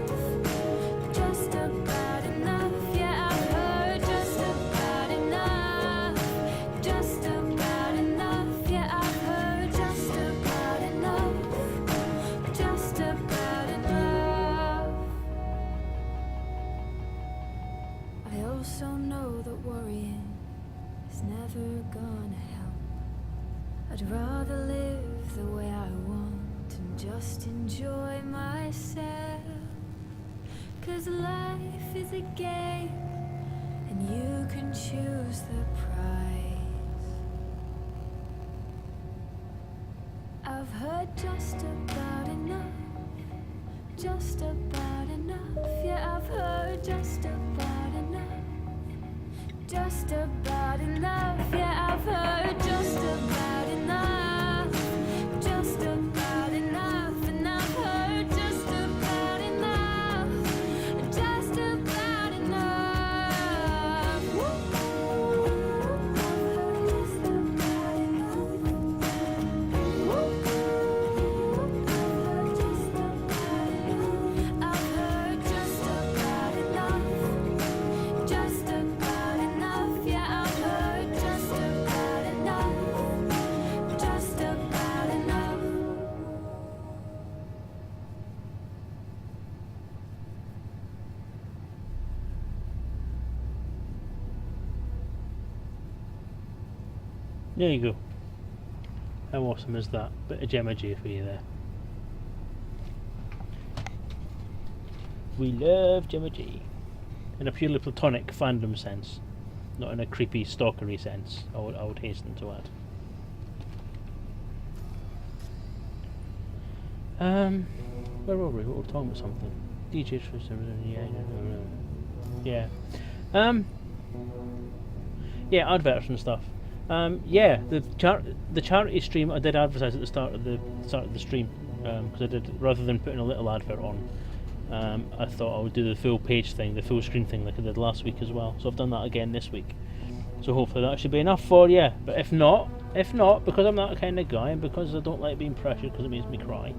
just about enough. Yeah, I've heard just about enough, just about enough. Yeah, I've heard just about enough, just about enough. I also know that worrying is never gonna help. I'd rather live the way I want and just enjoy myself. 'Cause life is a game and you can choose the prize. I've heard just about enough, just about enough. Yeah, I've heard just about enough, just about enough. Yeah, I've heard just about enough, just about enough. And I've heard just about enough, just about enough. Woo! I've heard just about enough. Woo! I've heard just about enough, just about enough. Yeah, I've heard just about enough, just about enough. There you go. How awesome is that? Bit of Gemma J for you there. We love Gemma J. In a purely platonic fandom sense, not in a creepy stalkery sense, I would hasten to add. Where were we? We were talking about something. DJ yeah, adverts and stuff. Yeah, the charity stream I did advertise at the start of the stream, because I did, rather than putting a little advert on, I thought I would do the full page thing, the full screen thing, like I did last week as well. So I've done that again this week. So hopefully that should be enough for you. But if not, because I'm that kind of guy, and because I don't like being pressured because it makes me cry,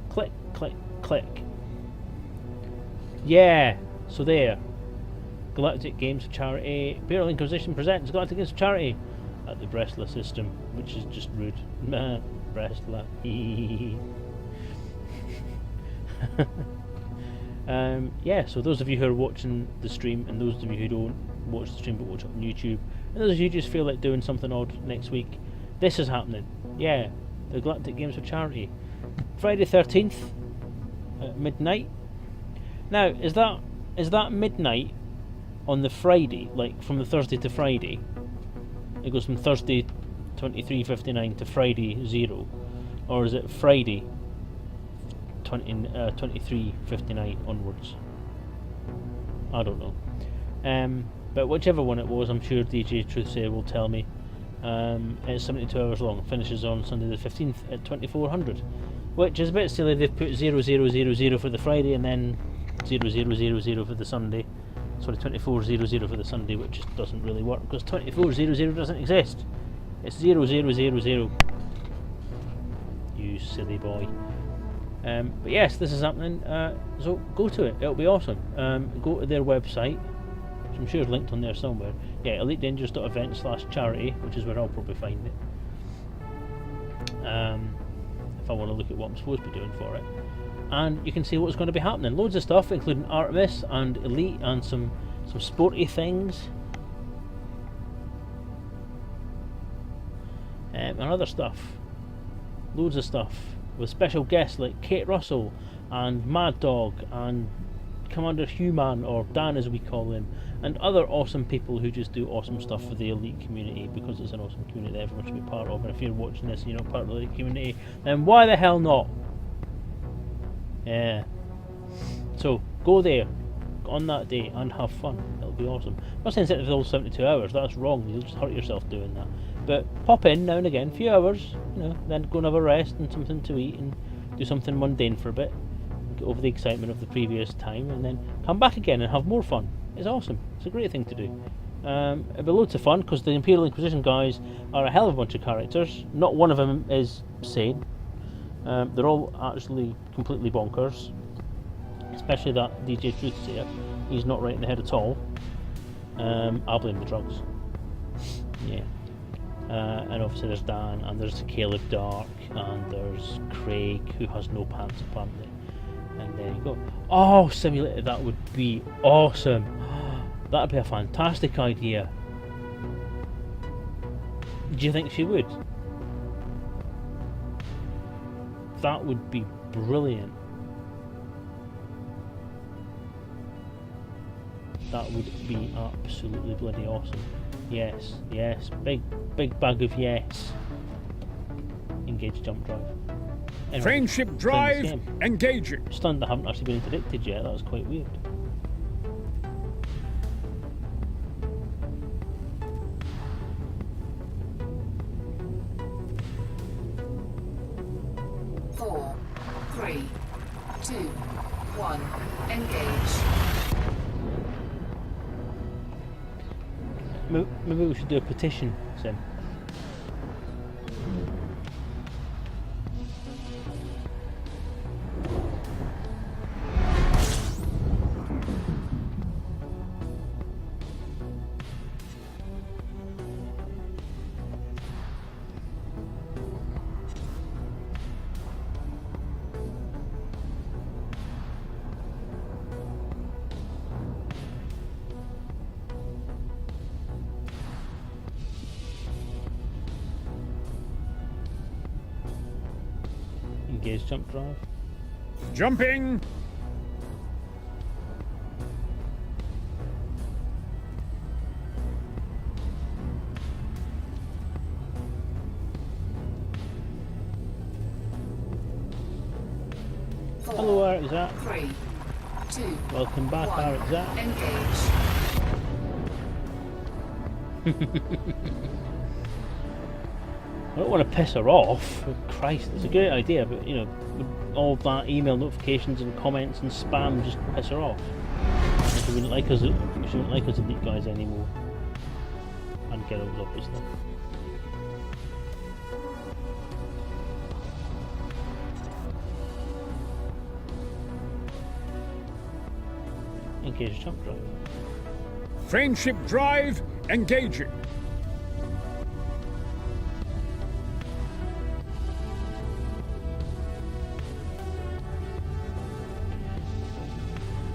click, click, click. Yeah. So there. Galactic Games Charity. Imperial Inquisition presents Galactic Games Charity at the Bresla system, which is just rude. Bresla. Yeah, so those of you who are watching the stream, and those of you who don't watch the stream but watch it on YouTube, and those of you who just feel like doing something odd next week, this is happening. Yeah, the Galactic Games for Charity. Friday 13th at midnight. Now, is that midnight on the Friday, like from the Thursday to Friday? It goes from Thursday 23:59 to Friday 0, or is it Friday 23:59 onwards? I don't know. But whichever one it was, I'm sure DJ Truthsayer will tell me. It's 72 hours long. Finishes on Sunday the 15th at 2400, which is a bit silly. They've put 0000 for the Friday and then 0000 for the Sunday. Sorry, 2400 for the Sunday, which just doesn't really work because 2400 doesn't exist. It's 0000. You silly boy. But yes, this is happening. So go to it. It'll be awesome. Go to their website, which I'm sure is linked on there somewhere. Yeah, elitedangers.event/charity, which is where I'll probably find it. If I want to look at what I'm supposed to be doing for it. And you can see what's going to be happening. Loads of stuff, including Artemis and Elite and some sporty things. And other stuff. Loads of stuff. With special guests like Kate Russell and Mad Dog and Commander Human, or Dan as we call him, and other awesome people who just do awesome stuff for the Elite community, because it's an awesome community that everyone should be part of. And if you're watching this and you're not part of the Elite community, then why the hell not? Yeah. So go there, on that day and have fun. It'll be awesome. I'm not saying sit for the whole 72 hours, that's wrong, you'll just hurt yourself doing that. But pop in now and again, a few hours, then go and have a rest and something to eat and do something mundane for a bit. Get over the excitement of the previous time and then come back again and have more fun. It's awesome. It's a great thing to do. It'll be loads of fun because the Imperial Inquisition guys are a hell of a bunch of characters. Not one of them is sane. They're all actually completely bonkers. Especially that DJ Truthsayer. He's not right in the head at all. I'll blame the drugs. Yeah. And obviously there's Dan, and there's Caleb Dark, and there's Craig, who has no pants apparently. And there you go. Oh, simulated, that would be awesome. That'd be a fantastic idea. Do you think she would? That would be brilliant. That would be absolutely bloody awesome. Yes, yes, big bag of yes. Engage jump drive. Anyway, Friendship drive engaging. Stunned I haven't actually been interdicted yet, that was quite weird. Four, three, two, one, engage. Maybe we should do a petition, Sim. Engage jump drive. Jumping. Hello, Eric Zach. 3, 2, Welcome back, 1, Eric Zach. engage. I don't want to piss her off. Christ, it's a great idea, but with all that email notifications and comments and spam just piss her off. And she wouldn't like us. She wouldn't like us elite guys anymore. And girls, obviously. Engage jump drive. Friendship drive engaging.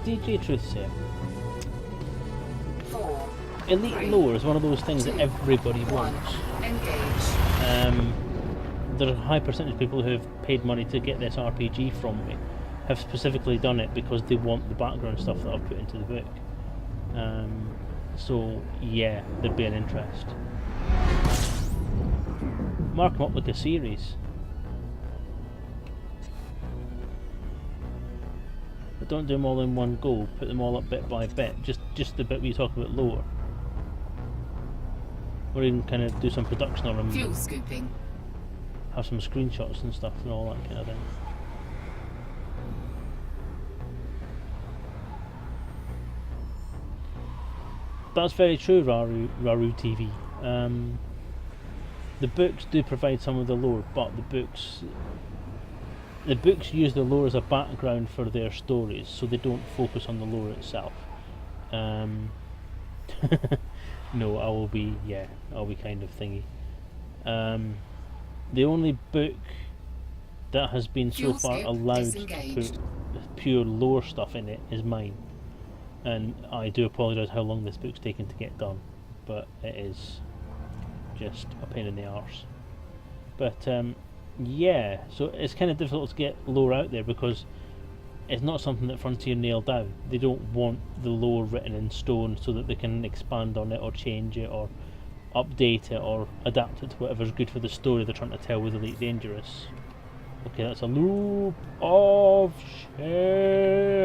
DJ Truthsayer. 4, Elite 3, lore is one of those things that 2, everybody 1, wants. engage. There's a high percentage of people who have paid money to get this RPG from me have specifically done it because they want the background stuff that I've put into the book. So yeah, there'd be an interest. Mark them up like a series. But don't do them all in one go, put them all up bit by bit, just the bit where you talk about lore. Or even kind of do some production on them, Fuel scooping. have some screenshots and stuff and all that kind of thing. That's very true, Raru TV. The books do provide some of the lore, but the books use the lore as a background for their stories, so they don't focus on the lore itself. No, I'll be kind of thingy. The only book that has been so far Fuel scope allowed to disengaged. put pure lore stuff in it is mine. And I do apologise how long this book's taken to get done, but it is just a pain in the arse. But yeah, so it's kind of difficult to get lore out there because it's not something that Frontier nailed down. They don't want the lore written in stone so that they can expand on it or change it or update it or adapt it to whatever's good for the story they're trying to tell with Elite Dangerous. Okay, that's a loop of shame.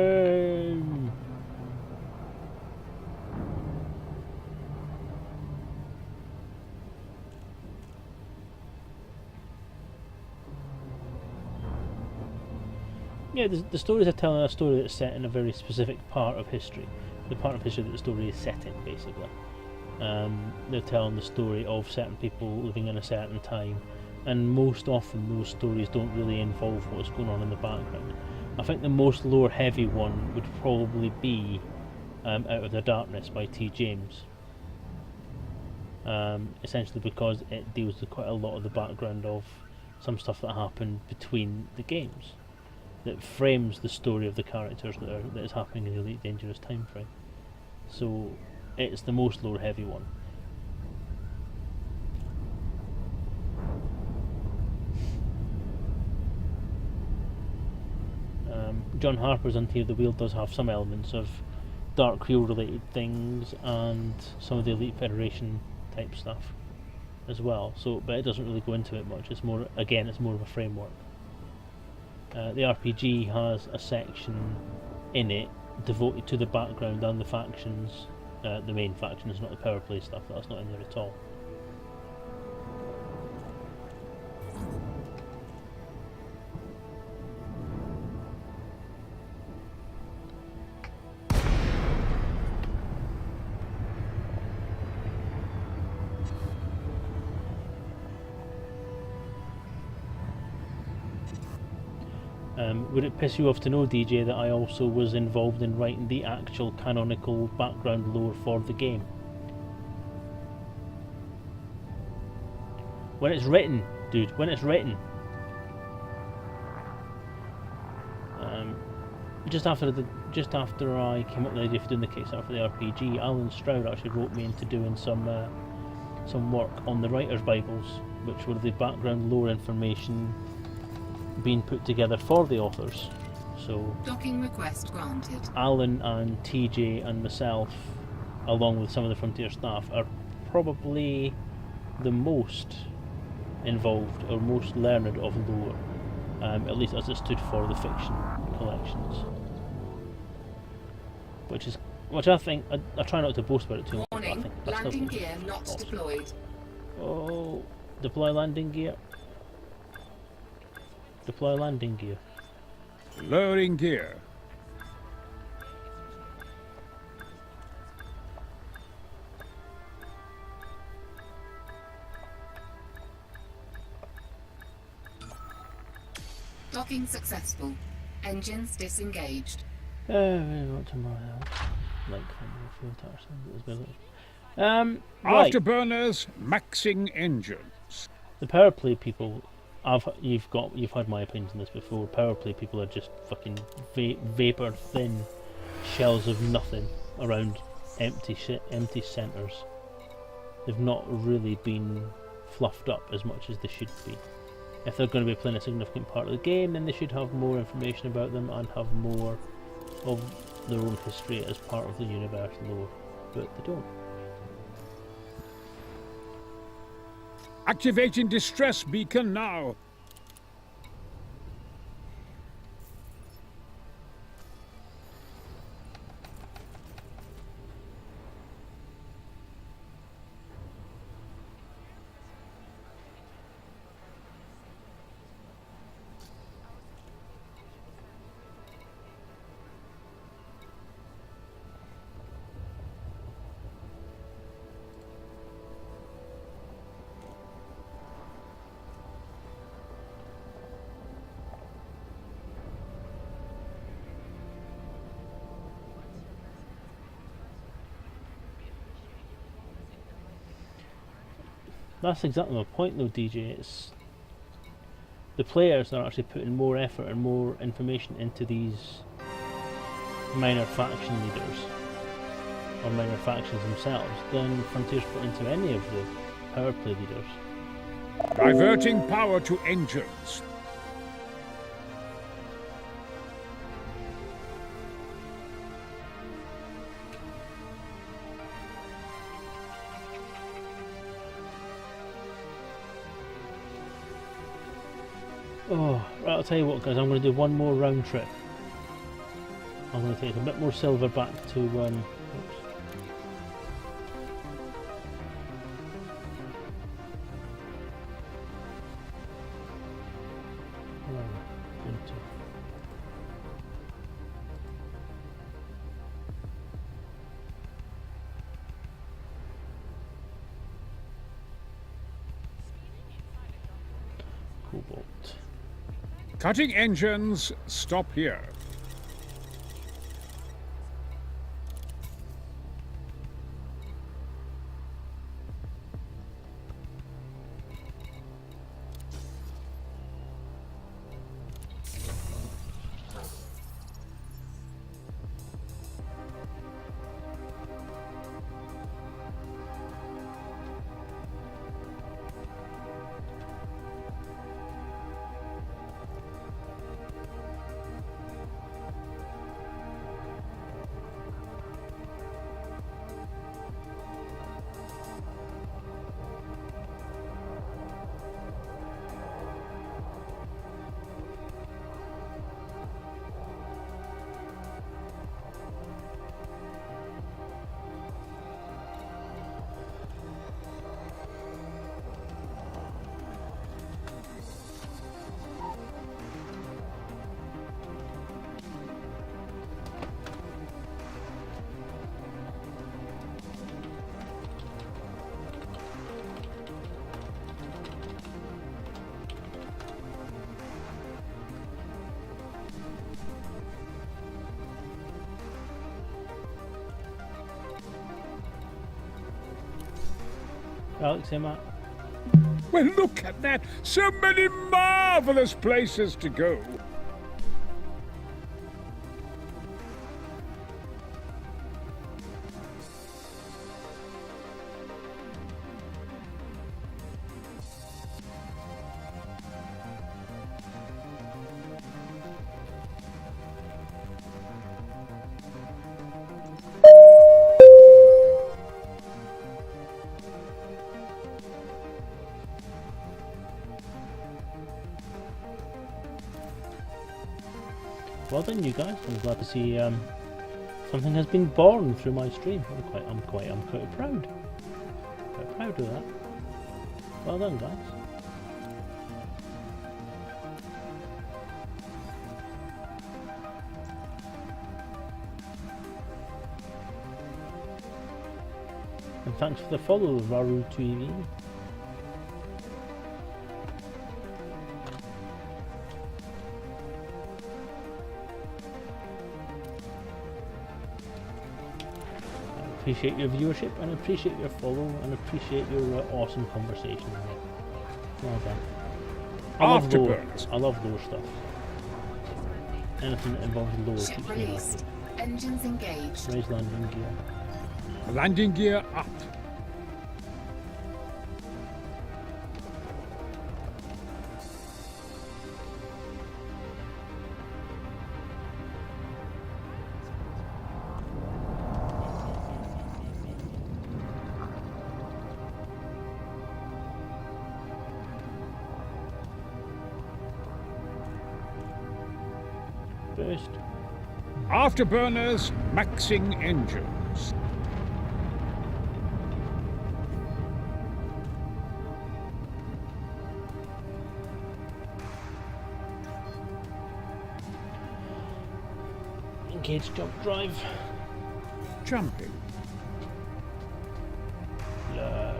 Yeah, the stories are telling a story that's set in a very specific part of history. The part of history that the story is set in, basically. They're telling the story of certain people living in a certain time, and most often those stories don't really involve what's going on in the background. I think the most lore-heavy one would probably be Out of the Darkness by T. James. Essentially because it deals with quite a lot of the background of some stuff that happened between the games, that frames the story of the characters that is happening in the Elite Dangerous time frame. So it's the most lore heavy one. John Harper's Until the Wheel does have some elements of Dark Creel related things and some of the Elite Federation type stuff as well. So, but it doesn't really go into it much. It's more, again, it's more of a framework. The RPG has a section in it devoted to the background and the factions. The main factions, not the power play stuff. That's not in there at all. Would it piss you off to know, DJ, that I also was involved in writing the actual canonical background lore for the game? When it's written, dude, when it's written. Just after I came up with the idea for doing the Kickstarter for the RPG, Alan Stroud actually wrote me into doing some work on the Writer's Bibles, which were the background lore information being put together for the authors. So Docking request granted. Alan and TJ and myself, along with some of the Frontier staff, are probably the most involved or most learned of lore, at least as it stood for the fiction collections. Which I think I try not to boast about it too much. But I Warning, think I still landing think it's gear not awesome. deployed. Oh, deploy landing gear. Deploy landing gear. Lowering gear. Docking successful. Engines disengaged. What tomorrow? Like fuel tires. Right. Afterburners, maxing engines. The power play people, you've had my opinions on this before. Power play people are just fucking vapor thin shells of nothing around empty centres. They've not really been fluffed up as much as they should be. If they're going to be playing a significant part of the game, then they should have more information about them and have more of their own history as part of the universe lore, but they don't. Activating distress beacon now. That's exactly my point though, DJ. It's the players are actually putting more effort and more information into these minor faction leaders or minor factions themselves than Frontier's put into any of the power play leaders. Diverting power to engines. Oh, right, I'll tell you what, guys, I'm going to do one more round trip. I'm going to take a bit more silver back to, oops. Where are we? Going to Cutting engines, stop here. Alex, hey Matt. Well, look at that! So many marvellous places to go! Well done, you guys. I'm glad to see something has been born through my stream. I'm quite proud. Quite proud of that. Well done, guys. And thanks for the follow, Raru TV. Appreciate your viewership and appreciate your follow and appreciate your awesome conversation. Well done. I love lore stuff. Anything that involves lore Ship keeps me happy. released. Engines engaged. Raise landing gear. Landing gear up. First. Afterburners, maxing engines. Engage jump drive. Jumping. Lag.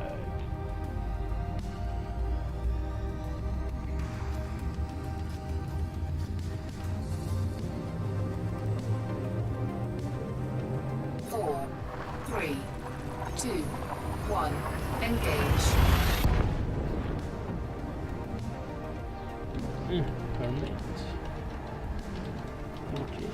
Four, three, two, one. Engage. Permit. Okay.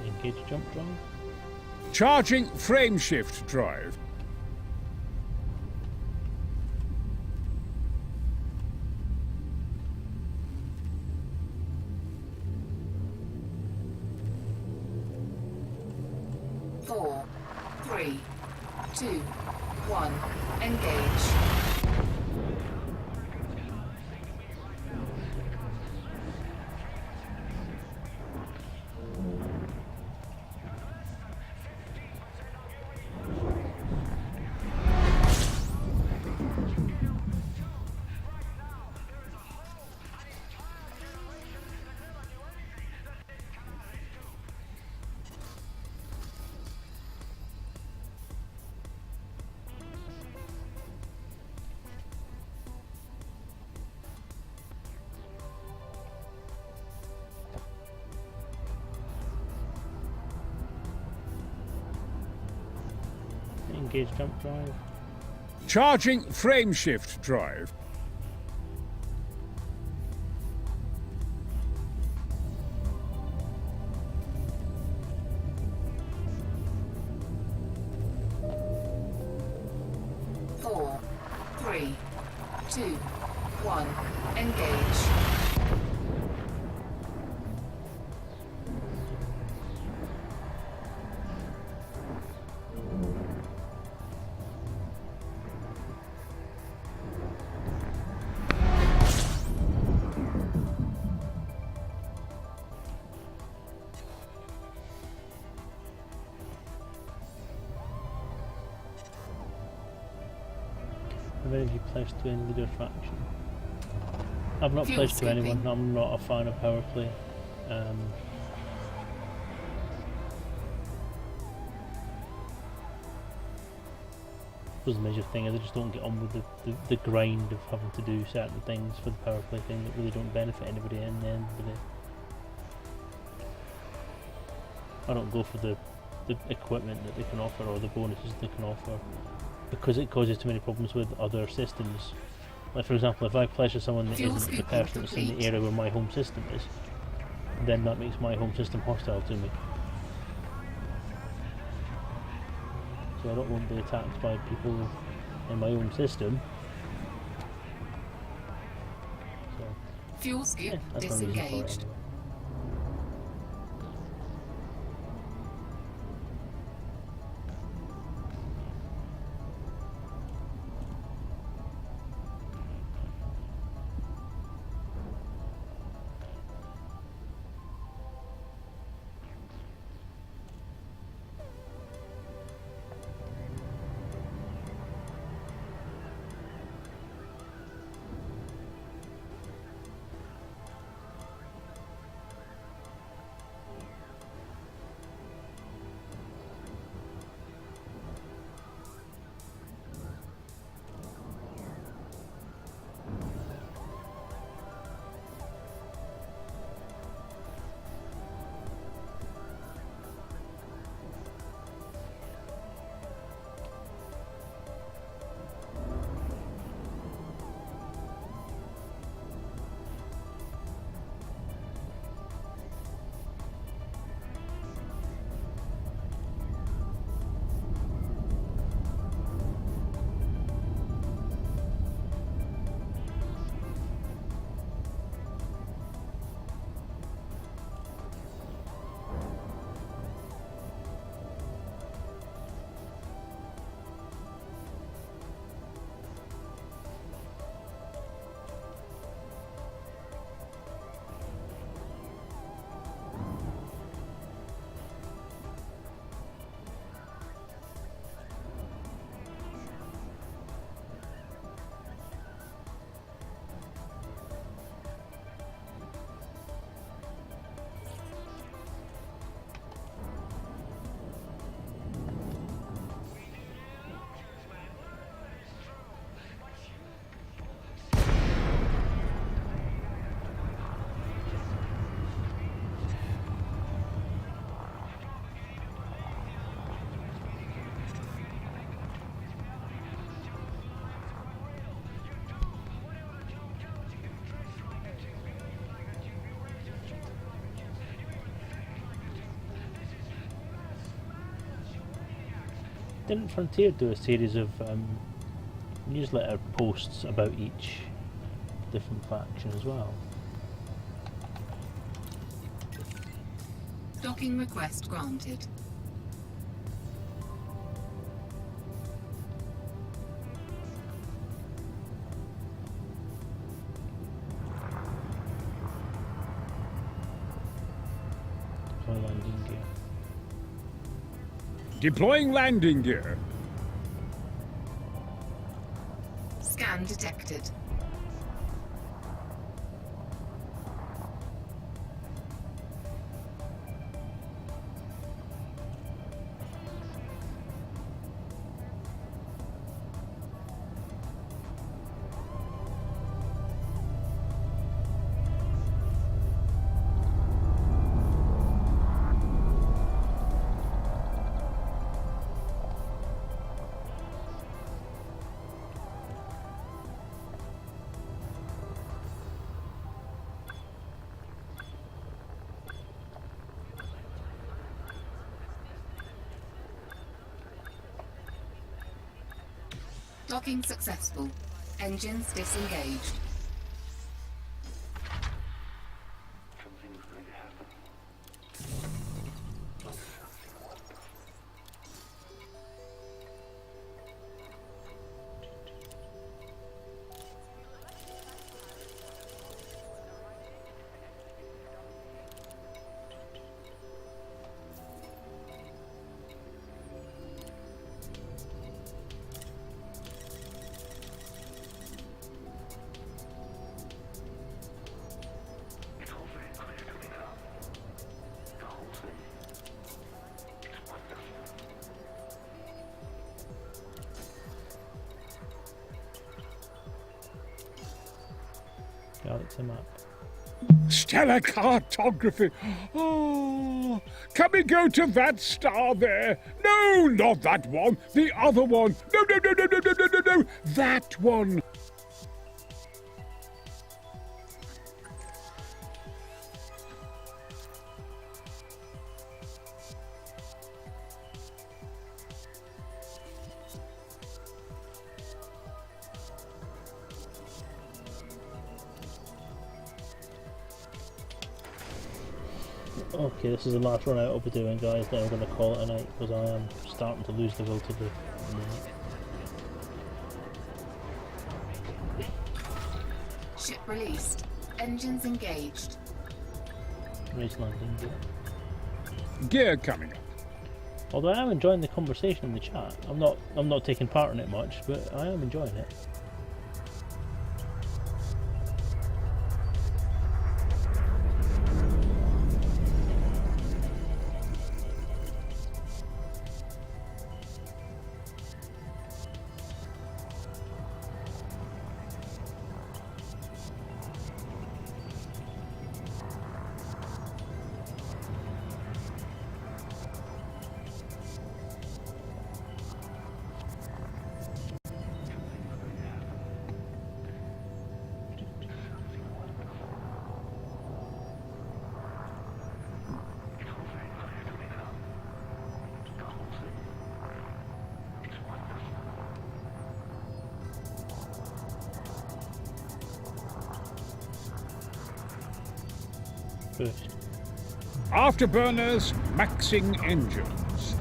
Engage jump drive. Charging frame shift drive. Four, three, two, one. Engage. Engage jump drive. Charging frame shift drive. Four, three, two, one. Engage. Have any of you pledged to any leader faction? I've not Fuel pledged to skipping. anyone. I'm not a fan of power play. Was the major thing is I just don't get on with the grind of having to do certain things for the power play thing that really don't benefit anybody in the end of the day. I don't go for the equipment that they can offer or the bonuses they can offer because it causes too many problems with other systems. Like for example, if I pleasure someone that Fuel isn't the skipping person that's in the complete. area where my home system is, then that makes my home system hostile to me. So I don't want to be attacked by people in my own system. So Fuel yeah, scoop that's my reason for it disengaged. anyway. Didn't Frontier do a series of newsletter posts about each different faction as well? Docking request granted. For landing gear. Deploying landing gear. Scan detected. Docking successful. Engines disengaged. Something's going to happen. Something wonderful. It's all very clear to me now. The whole thing. It's wonderful. Galaxy map. Stellar cartography. Oh, can we go to that star there? No, not that one. The other one. No, no, no, no, no, no, no, no, no. That one. Okay, this is the last run out I'll be doing, guys. Then I'm going to call it a night because I am starting to lose the will to do. Ship released. Engines engaged. Race landing gear. Gear coming up. Although I am enjoying the conversation in the chat. I'm not taking part in it much, but I am enjoying it. First. Afterburners maxing engines.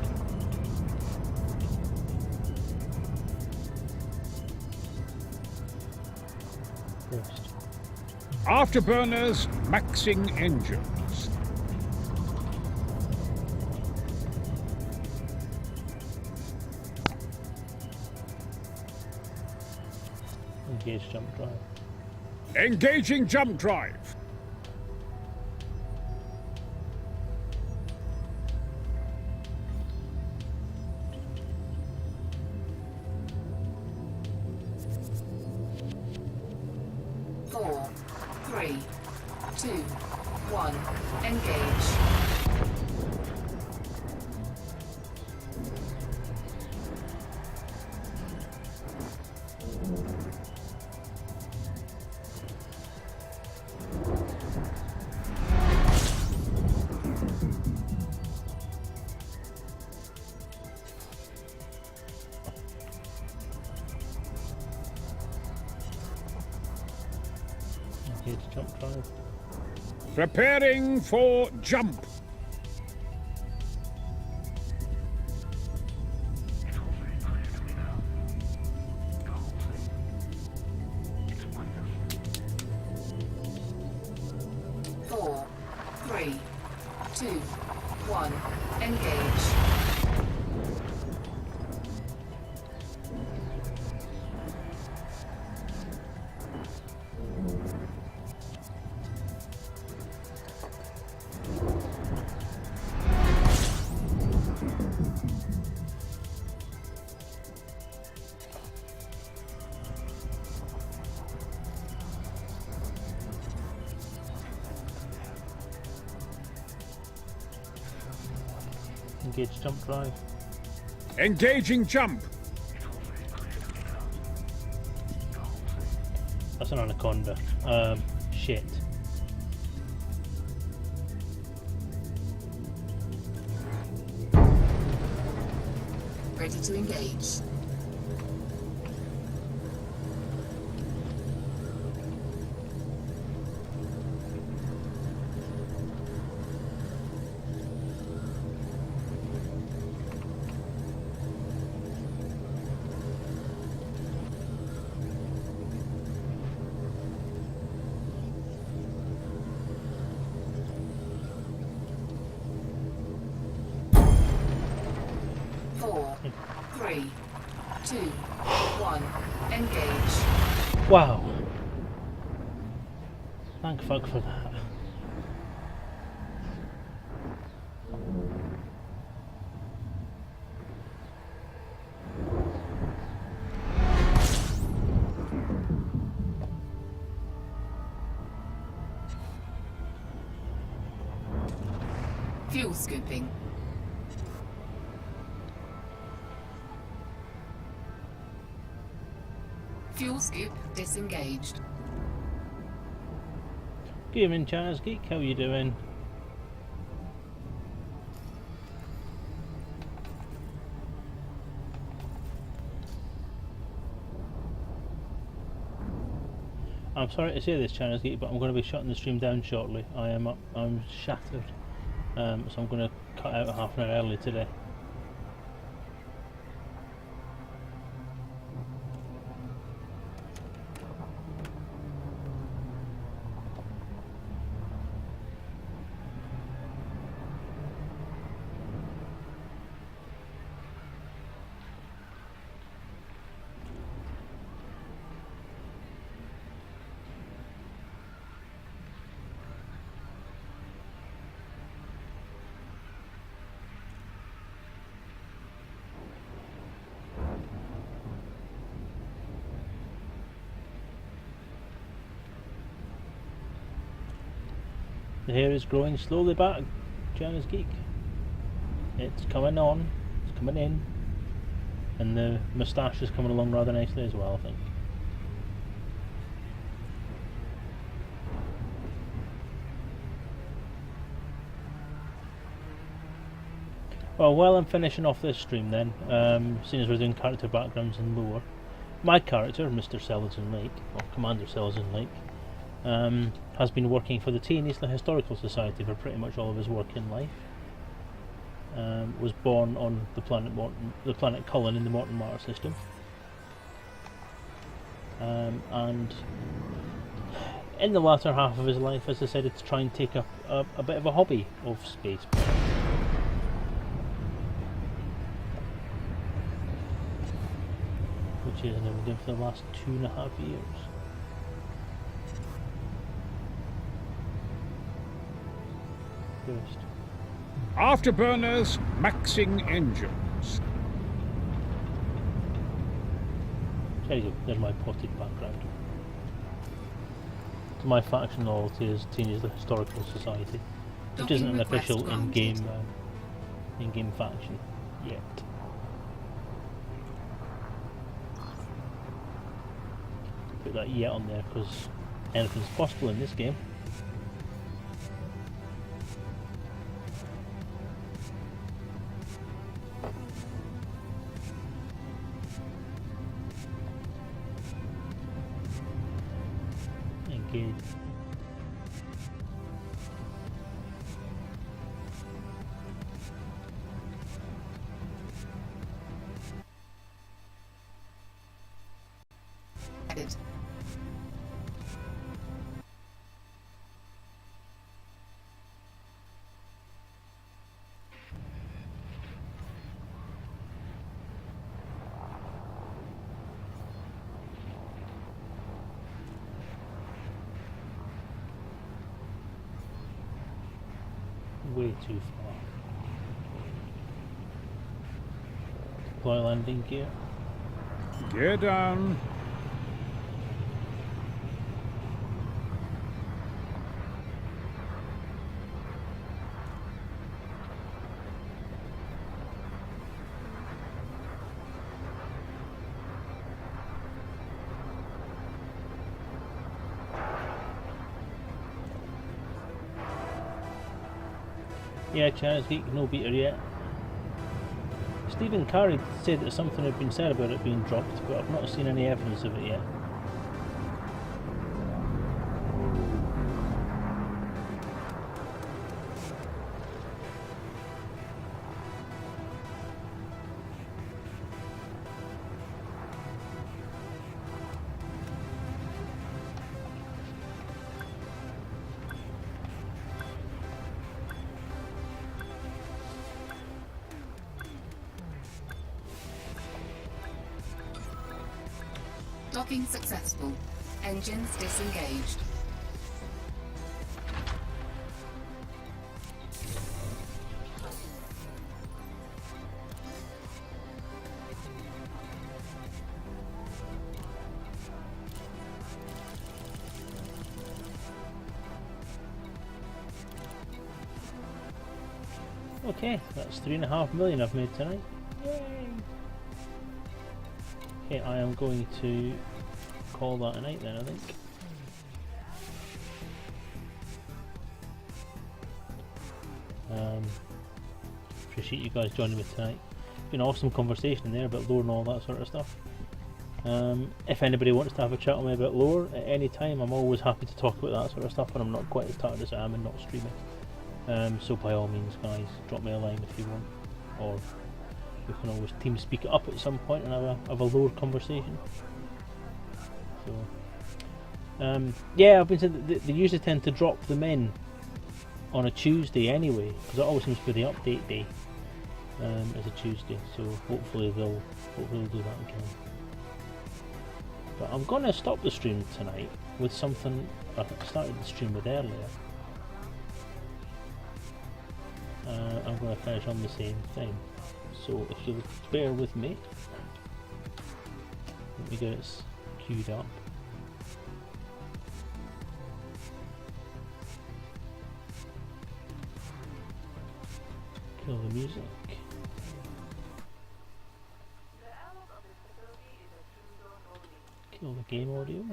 First. Afterburners maxing engines. Engage jump drive. Engaging jump drive. Four, three, two, one. Engage. Engage jump drive. Preparing for jump. It's all very clear to me now. The whole thing. It's wonderful. Four, three, two, one. Engage. Engage jump drive. Engaging jump. That's an anaconda. Shit. Ready to engage. 3, 2, 1, engage. Wow. Thank fuck for that. Fuel scooping. Fuel scoop disengaged. Good evening, Chaz Geek. How are you doing? I'm sorry to say this, Chaz Geek, but I'm going to be shutting the stream down shortly. I'm shattered. So I'm going to cut out half an hour early today. The hair is growing slowly back, China's Geek. It's coming on, it's coming in, and the moustache is coming along rather nicely as well, I think. Well, while I'm finishing off this stream then, seeing as we're doing character backgrounds and lore, my character, Mr. Selezen Lake, or Commander Selezen Lake, has been working for the Piojimudjar Historical Society for pretty much all of his working life. Was born on the planet Cullen in the Morton Martyr system, and in the latter half of his life has decided to try and take up a bit of a hobby of space. Which he has been doing for the last 2.5 years. First. Afterburners, maxing engines. There you go, there's my potted background. So my faction loyalty is Piojimudjar Historical Society, which isn't an official in-game faction yet. Put that yet on there because anything's possible in this game. Engage. Edit. Way too far. Deploy landing gear. Gear down. Yeah, China's Geek, no beater yet. Stephen Carey said that something had been said about it being dropped, but I've not seen any evidence of it yet. Docking successful. Engines disengaged. Okay, that's 3.5 million I've made tonight. Yay! Okay, I am going to call that a night then, I think. Appreciate you guys joining me tonight. Been an awesome conversation there about lore and all that sort of stuff. If anybody wants to have a chat with me about lore at any time, I'm always happy to talk about that sort of stuff when I'm not quite as tired as I am and not streaming. So by all means, guys, drop me a line if you want, or we can always team speak it up at some point and have a lore conversation. So, yeah, I've been saying that they usually tend to drop them in on a Tuesday anyway, because it always seems to be the update day as a Tuesday. So hopefully they'll do that again. But I'm gonna stop the stream tonight with something I started the stream with earlier. I'm going to finish on the same thing, so if you'll bear with me, let me get it queued up. Kill the music. Kill the game audio.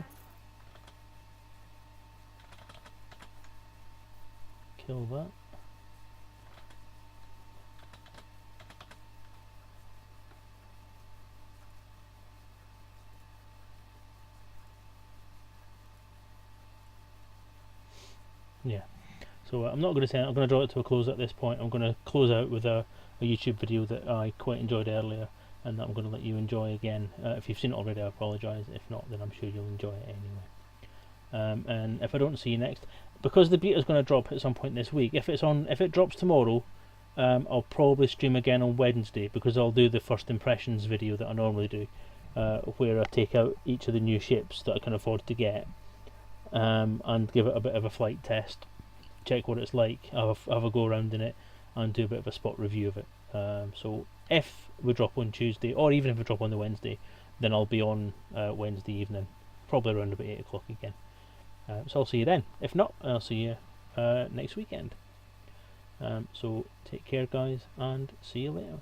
Kill that. Yeah, so I'm not going to say I'm going to draw it to a close at this point. I'm going to close out with a YouTube video that I quite enjoyed earlier, and that I'm going to let you enjoy again. If you've seen it already, I apologise. If not, then I'm sure you'll enjoy it anyway. And if I don't see you next, because the beta is going to drop at some point this week. If it drops tomorrow, I'll probably stream again on Wednesday, because I'll do the first impressions video that I normally do, where I take out each of the new ships that I can afford to get. And give it a bit of a flight test, check what it's like, have a go around in it, and do a bit of a spot review of it. So if we drop on Tuesday, or even if we drop on the Wednesday, then I'll be on Wednesday evening, probably around about 8 o'clock again. So I'll see you then. If not, I'll see you next weekend. So take care, guys, and see you later.